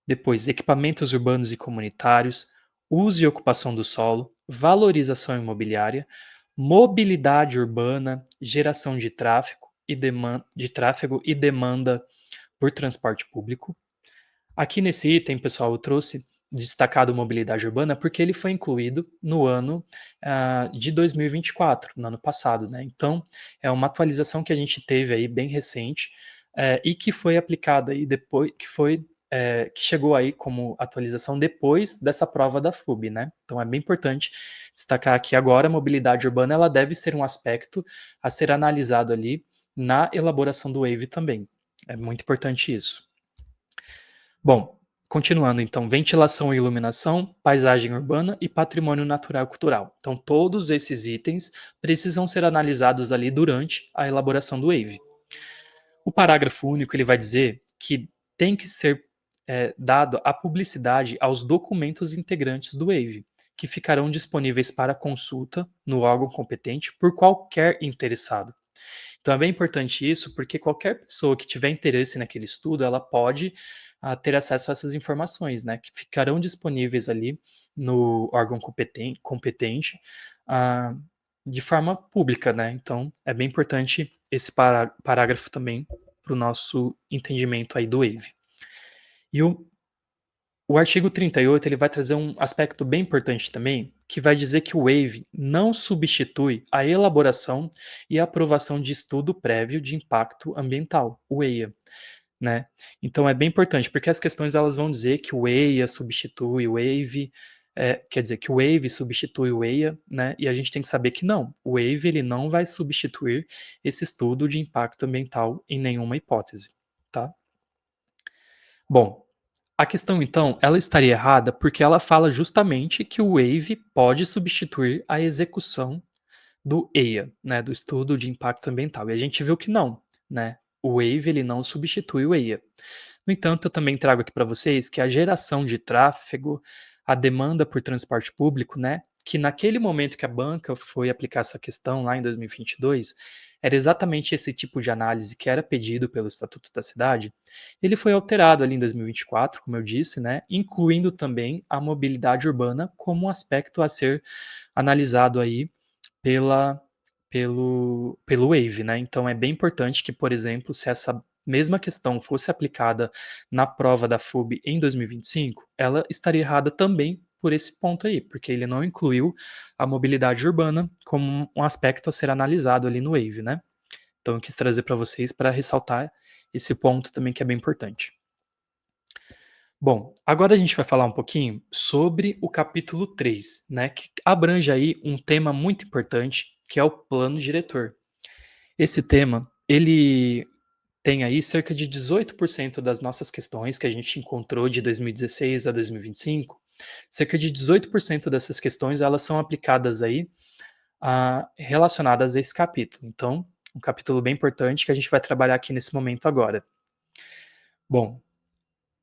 depois equipamentos urbanos e comunitários, uso e ocupação do solo, valorização imobiliária, mobilidade urbana, geração de tráfego e demanda por transporte público. Aqui nesse item, pessoal, eu trouxe destacado mobilidade urbana porque ele foi incluído no ano de 2024, no ano passado, né? Então, é uma atualização que a gente teve aí bem recente e que foi aplicada aí depois, que chegou aí como atualização depois dessa prova da FUB, né? Então, é bem importante destacar que agora a mobilidade urbana ela deve ser um aspecto a ser analisado ali na elaboração do WAVE também. É muito importante isso. Bom, continuando então, ventilação e iluminação, paisagem urbana e patrimônio natural e cultural. Então, todos esses itens precisam ser analisados ali durante a elaboração do WAVE. O parágrafo único ele vai dizer que tem que ser dado a publicidade aos documentos integrantes do Wave, que ficarão disponíveis para consulta no órgão competente por qualquer interessado. Então é bem importante isso, porque qualquer pessoa que tiver interesse naquele estudo, ela pode ter acesso a essas informações, né, que ficarão disponíveis ali no órgão competente ah, de forma pública, né? Então é bem importante esse parágrafo também para o nosso entendimento aí do Wave. E o artigo 38 ele vai trazer um aspecto bem importante também, que vai dizer que o Wave não substitui a elaboração e aprovação de estudo prévio de impacto ambiental, o EIA, né? Então é bem importante, porque as questões elas vão dizer que o EIA substitui o Wave, quer dizer, que o Wave substitui o EIA, né? E a gente tem que saber que não, o Wave ele não vai substituir esse estudo de impacto ambiental em nenhuma hipótese, tá? Bom, a questão então, ela estaria errada porque ela fala justamente que o Wave pode substituir a execução do EIA, né, do estudo de impacto ambiental. E a gente viu que não, né? O Wave ele não substitui o EIA. No entanto, eu também trago aqui para vocês que a geração de tráfego, a demanda por transporte público, né, que naquele momento que a banca foi aplicar essa questão lá em 2022, era exatamente esse tipo de análise que era pedido pelo Estatuto da Cidade. Ele foi alterado ali em 2024, como eu disse, né, incluindo também a mobilidade urbana como um aspecto a ser analisado aí pela pelo Wave, né. Então é bem importante que, por exemplo, se essa mesma questão fosse aplicada na prova da FUB em 2025, ela estaria errada também por esse ponto aí, porque ele não incluiu a mobilidade urbana como um aspecto a ser analisado ali no Wave, né. Então eu quis trazer para vocês para ressaltar esse ponto também que é bem importante. Bom, agora a gente vai falar um pouquinho sobre o capítulo 3, né, que abrange aí um tema muito importante, que é o plano diretor. Esse tema, ele tem aí cerca de 18% das nossas questões que a gente encontrou de 2016 a 2025, cerca de 18% dessas questões elas são aplicadas aí relacionadas a esse capítulo. Então, um capítulo bem importante que a gente vai trabalhar aqui nesse momento agora. Bom,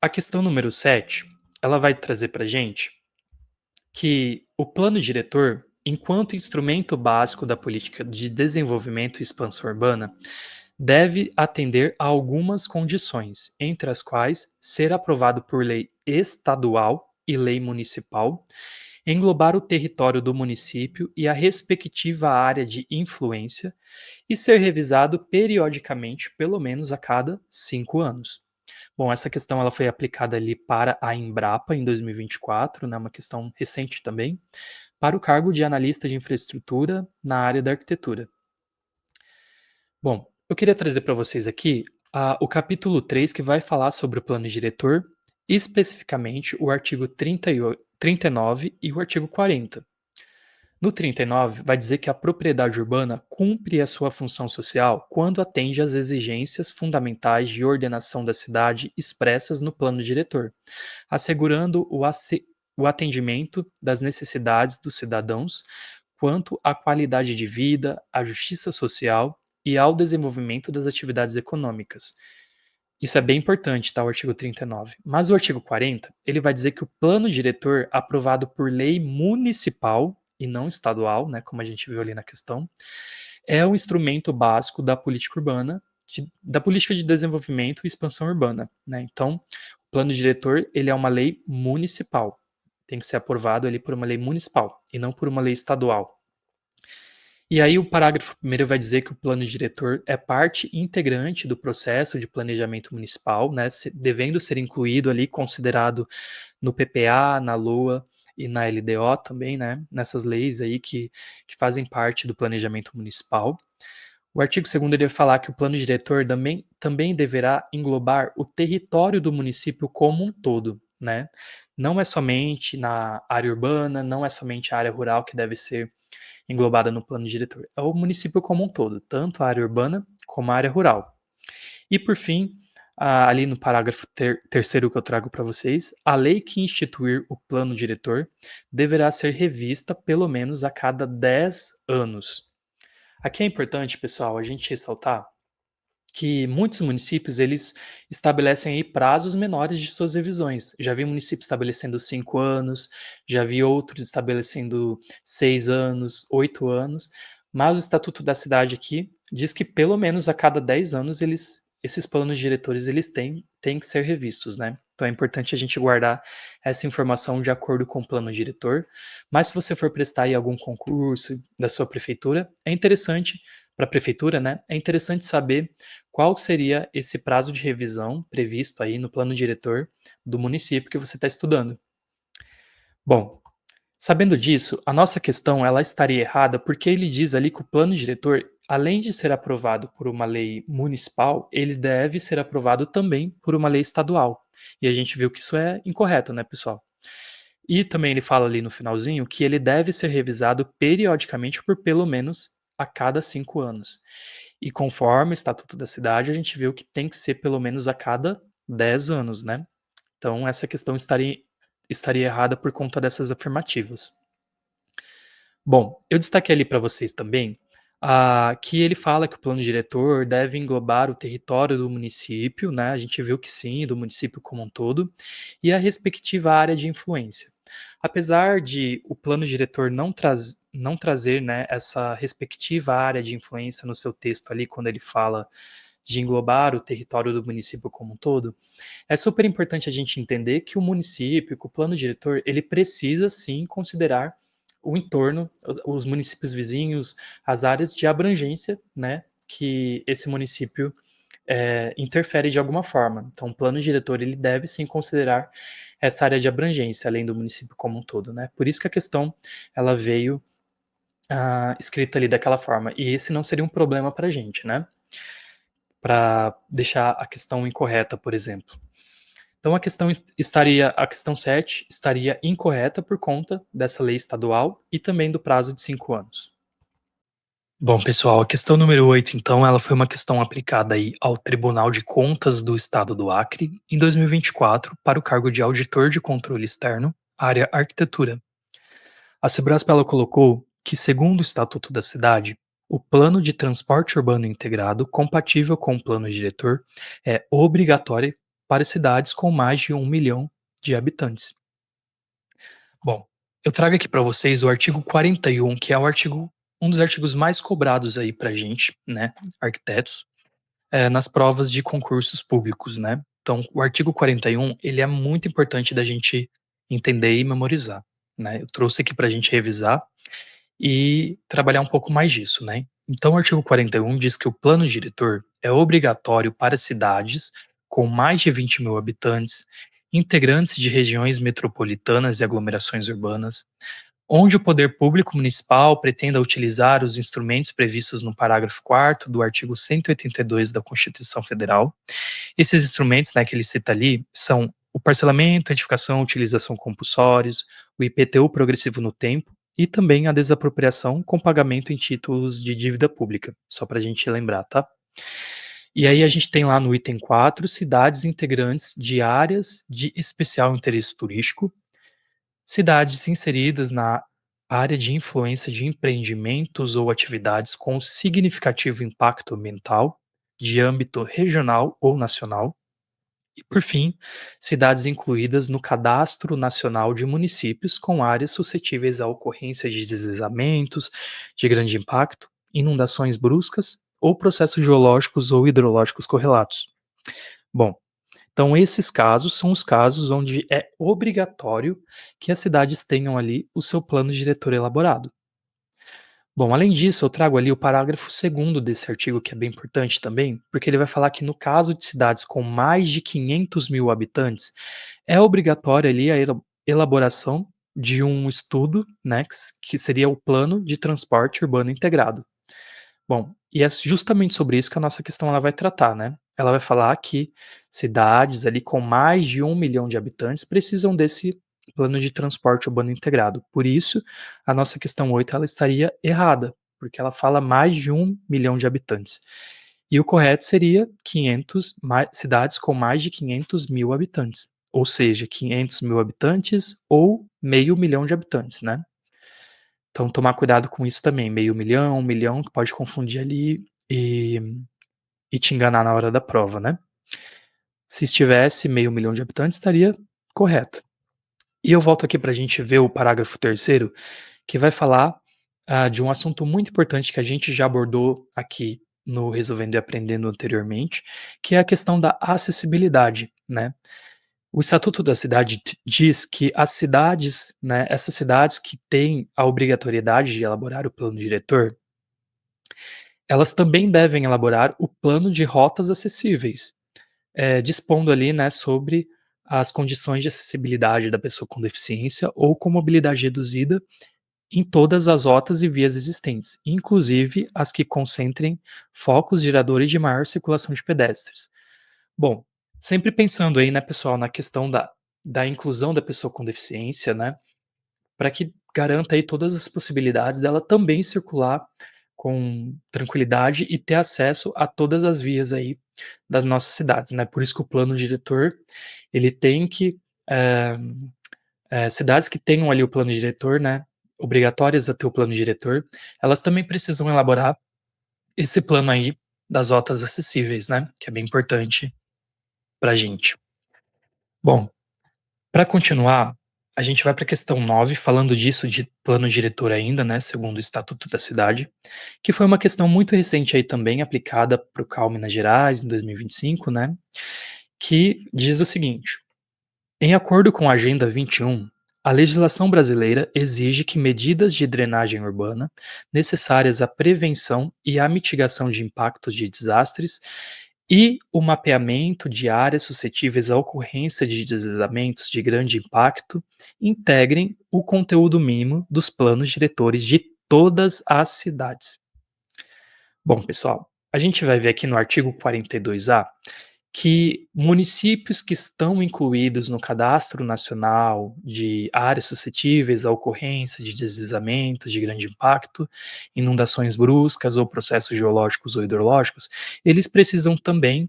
a questão número 7, ela vai trazer para gente que o plano diretor, enquanto instrumento básico da política de desenvolvimento e expansão urbana, deve atender a algumas condições, entre as quais ser aprovado por lei estadual e lei municipal, englobar o território do município e a respectiva área de influência e ser revisado periodicamente, pelo menos a cada 5 anos. Bom, essa questão ela foi aplicada ali para a Embrapa em 2024, né, uma questão recente também, para o cargo de analista de infraestrutura na área da arquitetura. Bom, eu queria trazer para vocês aqui o capítulo 3 que vai falar sobre o plano diretor, especificamente o artigo 39 e o artigo 40. No 39, vai dizer que a propriedade urbana cumpre a sua função social quando atende às exigências fundamentais de ordenação da cidade expressas no plano diretor, assegurando o atendimento das necessidades dos cidadãos quanto à qualidade de vida, à justiça social e ao desenvolvimento das atividades econômicas. Isso é bem importante, tá, o artigo 39. Mas o artigo 40, ele vai dizer que o plano diretor aprovado por lei municipal e não estadual, né, como a gente viu ali na questão, é o instrumento básico da política urbana, da política de desenvolvimento e expansão urbana, né? Então, o plano diretor, ele é uma lei municipal. Tem que ser aprovado ali por uma lei municipal e não por uma lei estadual. E aí o parágrafo primeiro vai dizer que o plano diretor é parte integrante do processo de planejamento municipal, né, devendo ser incluído ali, considerado no PPA, na LOA e na LDO também, né, nessas leis aí que fazem parte do planejamento municipal. O artigo 2º ele vai falar que o plano diretor também deverá englobar o território do município como um todo, né? Não é somente na área urbana, não é somente a área rural que deve ser englobada no plano diretor. É o município como um todo, tanto a área urbana como a área rural. E por fim, ali no parágrafo terceiro que eu trago para vocês, a lei que instituir o plano diretor deverá ser revista pelo menos a cada 10 anos. Aqui é importante, pessoal, a gente ressaltar que muitos municípios eles estabelecem aí prazos menores de suas revisões. Já vi município estabelecendo 5 anos, já vi outros estabelecendo 6 anos, 8 anos, mas o Estatuto da Cidade aqui diz que pelo menos a cada 10 anos esses planos diretores eles têm que ser revistos, né. Então é importante a gente guardar essa informação de acordo com o plano diretor, mas se você for prestar aí algum concurso da sua prefeitura, é interessante para a prefeitura, né, é interessante saber qual seria esse prazo de revisão previsto aí no plano diretor do município que você está estudando? Bom, sabendo disso, a nossa questão ela estaria errada porque ele diz ali que o plano diretor, além de ser aprovado por uma lei municipal, ele deve ser aprovado também por uma lei estadual. E a gente viu que isso é incorreto, né, pessoal? E também ele fala ali no finalzinho que ele deve ser revisado periodicamente por pelo menos a cada 5 anos. E conforme o Estatuto da Cidade, a gente viu que tem que ser pelo menos a cada 10 anos, né. Então essa questão estaria errada por conta dessas afirmativas. Bom, eu destaquei ali para vocês também, que ele fala que o plano diretor deve englobar o território do município, né, a gente viu que sim, do município como um todo, e a respectiva área de influência. Apesar de o plano diretor não trazer, né, essa respectiva área de influência no seu texto ali, quando ele fala de englobar o território do município como um todo, é super importante a gente entender que o município, que o plano diretor, ele precisa sim considerar o entorno, os municípios vizinhos, as áreas de abrangência, né, que esse município interfere de alguma forma. Então, o plano diretor ele deve sim considerar essa área de abrangência, além do município como um todo, né? Por isso que a questão ela veio escrita ali daquela forma. E esse não seria um problema para a gente, né? Para deixar a questão incorreta, por exemplo. Então a questão 7 estaria incorreta por conta dessa lei estadual e também do prazo de 5 anos. Bom, pessoal, a questão número 8, então, ela foi uma questão aplicada aí ao Tribunal de Contas do Estado do Acre em 2024 para o cargo de auditor de controle externo, área arquitetura. A Sebrasp ela colocou que, segundo o Estatuto da Cidade, o plano de transporte urbano integrado compatível com o plano diretor é obrigatório para cidades com mais de 1 milhão de habitantes. Bom, eu trago aqui para vocês o artigo 41, que é um dos artigos mais cobrados aí para gente, né, arquitetos, nas provas de concursos públicos, né. Então, o artigo 41, ele é muito importante da gente entender e memorizar, né. Eu trouxe aqui para a gente revisar e trabalhar um pouco mais disso, né. Então o artigo 41 diz que o plano diretor é obrigatório para cidades com mais de 20 mil habitantes, integrantes de regiões metropolitanas e aglomerações urbanas, onde o poder público municipal pretenda utilizar os instrumentos previstos no parágrafo 4º do artigo 182 da Constituição Federal. Esses instrumentos, né, que ele cita ali são o parcelamento, a edificação, utilização compulsórios, o IPTU progressivo no tempo e também a desapropriação com pagamento em títulos de dívida pública, só para a gente lembrar, tá? E aí a gente tem lá no item 4 cidades integrantes de áreas de especial interesse turístico, cidades inseridas na área de influência de empreendimentos ou atividades com significativo impacto ambiental, de âmbito regional ou nacional, e, por fim, cidades incluídas no Cadastro Nacional de Municípios com áreas suscetíveis à ocorrência de deslizamentos de grande impacto, inundações bruscas ou processos geológicos ou hidrológicos correlatos. Bom, então esses casos são os casos onde é obrigatório que as cidades tenham ali o seu plano diretor elaborado. Bom, além disso, eu trago ali o parágrafo segundo desse artigo, que é bem importante também, porque ele vai falar que no caso de cidades com mais de 500 mil habitantes, é obrigatória ali a elaboração de um estudo, né, que seria o Plano de Transporte Urbano Integrado. Bom, e é justamente sobre isso que a nossa questão ela vai tratar, né? Ela vai falar que cidades ali com mais de 1 milhão de habitantes precisam desse plano de transporte urbano integrado. Por isso, a nossa questão 8 ela estaria errada, porque ela fala mais de 1 milhão de habitantes. E o correto seria cidades com mais de 500 mil habitantes, ou seja, 500 mil habitantes ou meio milhão de habitantes, né? Então tomar cuidado com isso também, meio milhão, 1 milhão, que pode confundir ali, e e te enganar na hora da prova, né. Se estivesse 500.000 de habitantes, estaria correto. E eu volto aqui para a gente ver o parágrafo terceiro, que vai falar, de um assunto muito importante que a gente já abordou aqui no Resolvendo e Aprendendo anteriormente, que é a questão da acessibilidade, né. O Estatuto da Cidade diz que as cidades, né, essas cidades que têm a obrigatoriedade de elaborar o plano diretor, elas também devem elaborar o plano de rotas acessíveis, dispondo ali, né, sobre as condições de acessibilidade da pessoa com deficiência ou com mobilidade reduzida em todas as rotas e vias existentes, inclusive as que concentrem focos geradores de maior circulação de pedestres. Bom, sempre pensando aí, né, pessoal, na questão da inclusão da pessoa com deficiência, né, para que garanta aí todas as possibilidades dela também circular com tranquilidade e ter acesso a todas as vias aí das nossas cidades, né. Por isso que o plano diretor, ele tem que, eh cidades que tenham ali o plano diretor, né, obrigatórias a ter o plano diretor, elas também precisam elaborar esse plano aí das rotas acessíveis, né, que é bem importante pra gente. Bom, para continuar, a gente vai para a questão 9, falando disso de plano diretor ainda, né, segundo o Estatuto da Cidade, que foi uma questão muito recente aí também aplicada para o CAL Minas Gerais em 2025, né, que diz o seguinte: em acordo com a Agenda 21, a legislação brasileira exige que medidas de drenagem urbana necessárias à prevenção e à mitigação de impactos de desastres e o mapeamento de áreas suscetíveis à ocorrência de deslizamentos de grande impacto integrem o conteúdo mínimo dos planos diretores de todas as cidades. Bom, pessoal, a gente vai ver aqui no artigo 42A que municípios que estão incluídos no Cadastro Nacional de áreas suscetíveis à ocorrência de deslizamentos de grande impacto, inundações bruscas ou processos geológicos ou hidrológicos, eles precisam também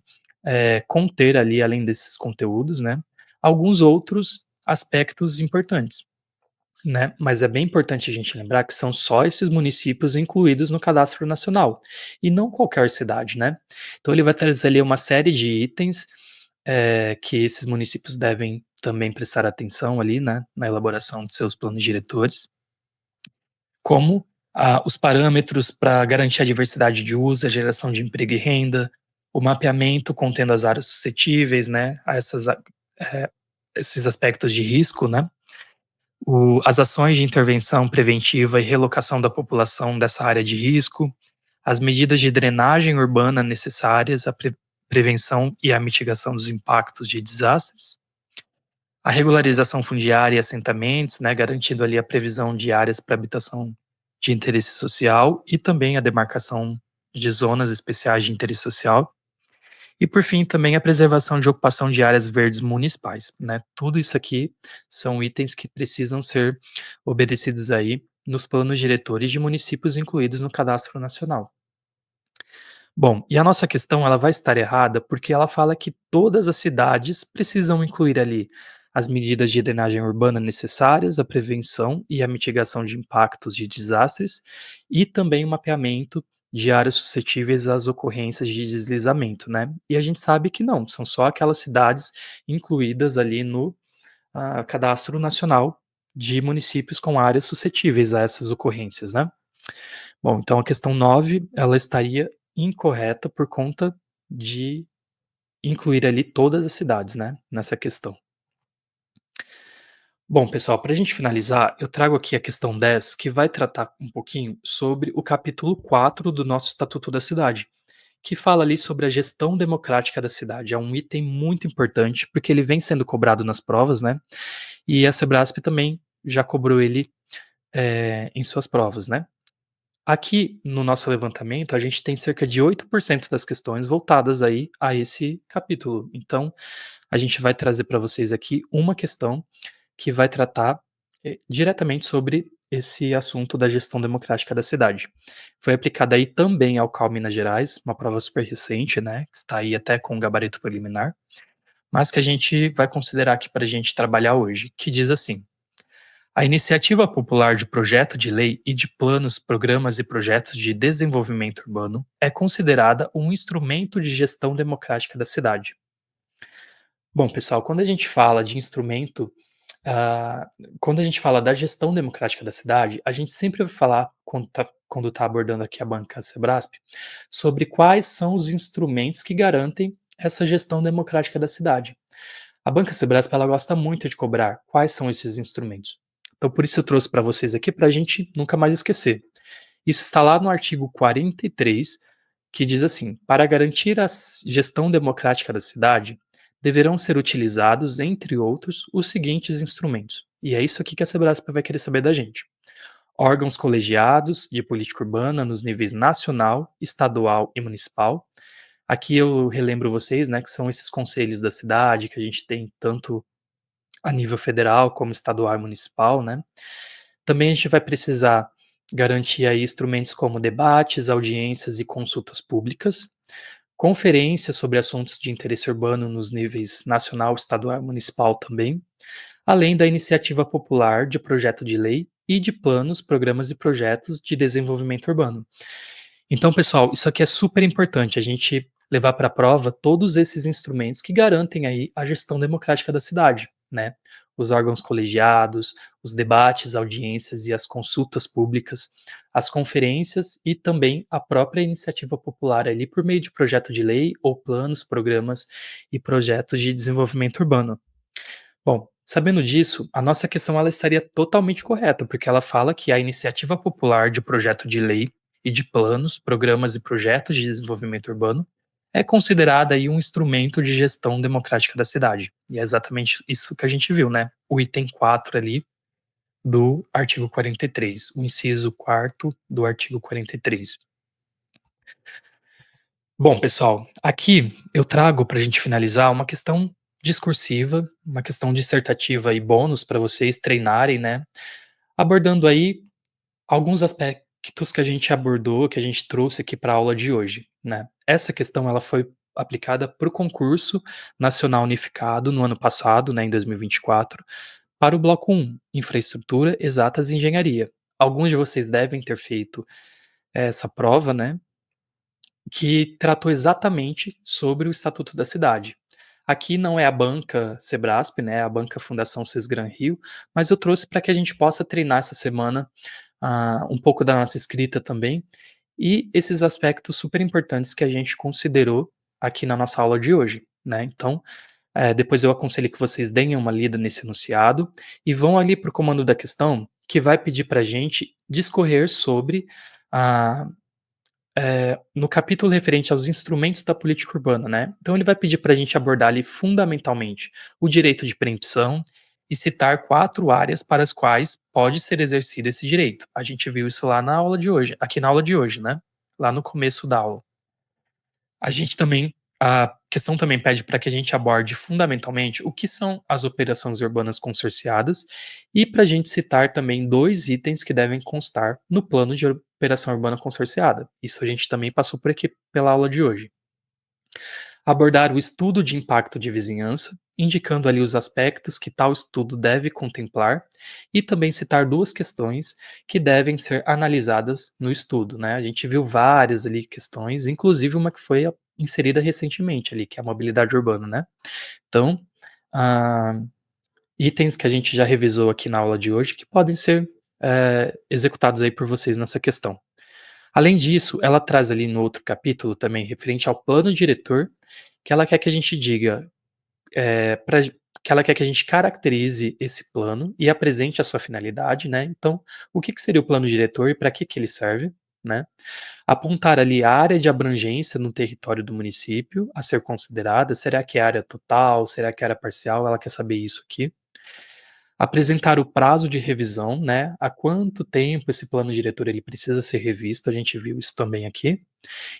conter ali, além desses conteúdos, né, alguns outros aspectos importantes, né? Mas é bem importante a gente lembrar que são só esses municípios incluídos no cadastro nacional e não qualquer cidade, né? Então ele vai trazer ali uma série de itens que esses municípios devem também prestar atenção ali, né, na elaboração de seus planos diretores, como os parâmetros para garantir a diversidade de uso, a geração de emprego e renda, o mapeamento contendo as áreas suscetíveis, né, a eh, esses aspectos de risco, né? As ações de intervenção preventiva e relocação da população dessa área de risco, as medidas de drenagem urbana necessárias à prevenção e à mitigação dos impactos de desastres, a regularização fundiária e assentamentos, né, garantindo ali a previsão de áreas para habitação de interesse social e também a demarcação de zonas especiais de interesse social, e por fim, também a preservação de ocupação de áreas verdes municipais, né? Tudo isso aqui são itens que precisam ser obedecidos aí nos planos diretores de municípios incluídos no Cadastro Nacional. Bom, e a nossa questão ela vai estar errada porque ela fala que todas as cidades precisam incluir ali as medidas de drenagem urbana necessárias, a prevenção e a mitigação de impactos de desastres e também o mapeamento de áreas suscetíveis às ocorrências de deslizamento, né? E a gente sabe que não, são só aquelas cidades incluídas ali no Cadastro Nacional de municípios com áreas suscetíveis a essas ocorrências, né? Bom, então a questão 9 ela estaria incorreta por conta de incluir ali todas as cidades, né, nessa questão. Bom, pessoal, para a gente finalizar, eu trago aqui a questão 10, que vai tratar um pouquinho sobre o capítulo 4 do nosso Estatuto da Cidade, que fala ali sobre a gestão democrática da cidade. É um item muito importante, porque ele vem sendo cobrado nas provas, né? E a Sebrasp também já cobrou ele em suas provas, né? Aqui no nosso levantamento, a gente tem cerca de 8% das questões voltadas aí a esse capítulo. Então, a gente vai trazer para vocês aqui uma questão que vai tratar diretamente sobre esse assunto da gestão democrática da cidade. Foi aplicada aí também ao CAL Minas Gerais, uma prova super recente, né? Que está aí até com gabarito preliminar, mas que a gente vai considerar aqui para a gente trabalhar hoje, que diz assim: A iniciativa popular de projeto de lei e de planos, programas e projetos de desenvolvimento urbano é considerada um instrumento de gestão democrática da cidade. Bom, pessoal, quando a gente fala de instrumento, ah, quando a gente fala da gestão democrática da cidade, a gente sempre vai falar, quando tá abordando aqui a banca Sebrasp, sobre quais são os instrumentos que garantem essa gestão democrática da cidade. A banca Sebrasp, ela gosta muito de cobrar quais são esses instrumentos. Então, por isso eu trouxe para vocês aqui para a gente nunca mais esquecer. Isso está lá no artigo 43, que diz assim: para garantir a gestão democrática da cidade, deverão ser utilizados, entre outros, os seguintes instrumentos. E é isso aqui que a Sebrasp vai querer saber da gente: órgãos colegiados de política urbana nos níveis nacional, estadual e municipal. Aqui eu relembro vocês, né, que são esses conselhos da cidade que a gente tem tanto a nível federal como estadual e municipal, né? Também a gente vai precisar garantir aí instrumentos como debates, audiências e consultas públicas, conferências sobre assuntos de interesse urbano nos níveis nacional, estadual e municipal também, além da iniciativa popular de projeto de lei e de planos, programas e projetos de desenvolvimento urbano. Então, pessoal, isso aqui é super importante, a gente levar para a prova todos esses instrumentos que garantem aí a gestão democrática da cidade, né? Os órgãos colegiados, os debates, audiências e as consultas públicas, as conferências e também a própria iniciativa popular ali por meio de projeto de lei ou planos, programas e projetos de desenvolvimento urbano. Bom, sabendo disso, a nossa questão ela estaria totalmente correta, porque ela fala que a iniciativa popular de projeto de lei e de planos, programas e projetos de desenvolvimento urbano é considerada aí um instrumento de gestão democrática da cidade. E é exatamente isso que a gente viu, né? O item 4 ali do artigo 43, o inciso 4 do artigo 43. Bom, pessoal, aqui eu trago para a gente finalizar uma questão discursiva, uma questão dissertativa e bônus para vocês treinarem, né? Abordando aí alguns aspectos que a gente abordou, que a gente trouxe aqui para a aula de hoje, né? Essa questão ela foi aplicada para o concurso nacional unificado no ano passado, né, em 2024, para o bloco 1, infraestrutura, exatas e engenharia. Alguns de vocês devem ter feito essa prova, né? Que tratou exatamente sobre o Estatuto da Cidade. Aqui não é a banca Sebrasp, né, é a banca Fundação Sesgran Rio, mas eu trouxe para que a gente possa treinar essa semana um pouco da nossa escrita também e esses aspectos super importantes que a gente considerou aqui na nossa aula de hoje, né? Então, depois eu aconselho que vocês deem uma lida nesse enunciado e vão ali para o comando da questão que vai pedir para a gente discorrer sobre a no capítulo referente aos instrumentos da política urbana, né? Então ele vai pedir para a gente abordar ali fundamentalmente o direito de preempção e citar 4 áreas para as quais pode ser exercido esse direito. A gente viu isso lá na aula de hoje, aqui na aula de hoje, né? Lá no começo da aula. A questão também pede para que a gente aborde fundamentalmente o que são as operações urbanas consorciadas e para a gente citar também 2 itens que devem constar no plano de operação urbana consorciada. Isso a gente também passou por aqui pela aula de hoje. Abordar o estudo de impacto de vizinhança, indicando ali os aspectos que tal estudo deve contemplar, e também citar 2 questões que devem ser analisadas no estudo, né? A gente viu várias ali questões, inclusive uma que foi inserida recentemente ali, que é a mobilidade urbana, né? Então, ah, itens que a gente já revisou aqui na aula de hoje que podem ser executados aí por vocês nessa questão. Além disso, ela traz ali no outro capítulo também referente ao plano diretor, que ela quer que a gente diga, que ela quer que a gente caracterize esse plano e apresente a sua finalidade, né? Então, o que seria o plano diretor e para que ele serve, né? Apontar ali a área de abrangência no território do município a ser considerada, será que é área total, será que é área parcial? Ela quer saber isso aqui. Apresentar o prazo de revisão, né? Há quanto tempo esse plano diretor ele precisa ser revisto, a gente viu isso também aqui.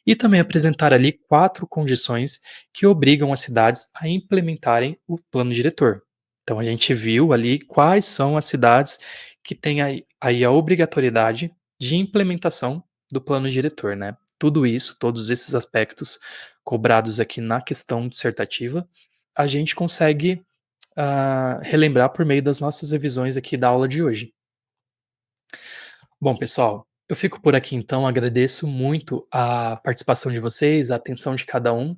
E também apresentar ali 4 condições que obrigam as cidades a implementarem o plano diretor. Então a gente viu ali quais são as cidades que têm aí a obrigatoriedade de implementação do plano diretor, né? Tudo isso, todos esses aspectos cobrados aqui na questão dissertativa, a gente consegue relembrar por meio das nossas revisões aqui da aula de hoje. Bom, pessoal, eu fico por aqui então, agradeço muito a participação de vocês, a atenção de cada um,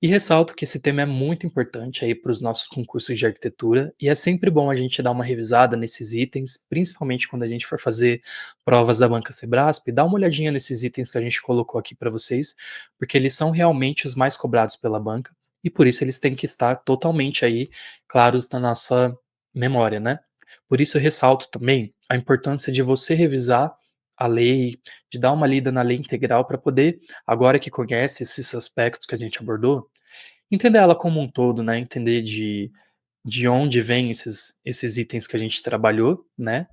e ressalto que esse tema é muito importante aí para os nossos concursos de arquitetura, e é sempre bom a gente dar uma revisada nesses itens, principalmente quando a gente for fazer provas da banca Sebrasp, dá uma olhadinha nesses itens que a gente colocou aqui para vocês, porque eles são realmente os mais cobrados pela banca, e por isso eles têm que estar totalmente aí claros na nossa memória, né? Por isso eu ressalto também a importância de você revisar a lei, de dar uma lida na lei integral para poder, agora que conhece esses aspectos que a gente abordou, entender ela como um todo, né, entender de onde vêm esses itens que a gente trabalhou, né,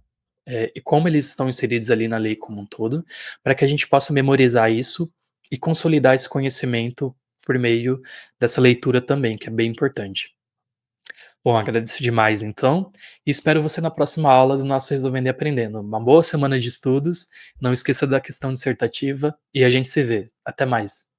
e como eles estão inseridos ali na lei como um todo, para que a gente possa memorizar isso e consolidar esse conhecimento por meio dessa leitura também, que é bem importante. Bom, agradeço demais então, e espero você na próxima aula do nosso Resolvendo e Aprendendo. Uma boa semana de estudos, não esqueça da questão dissertativa e a gente se vê. Até mais.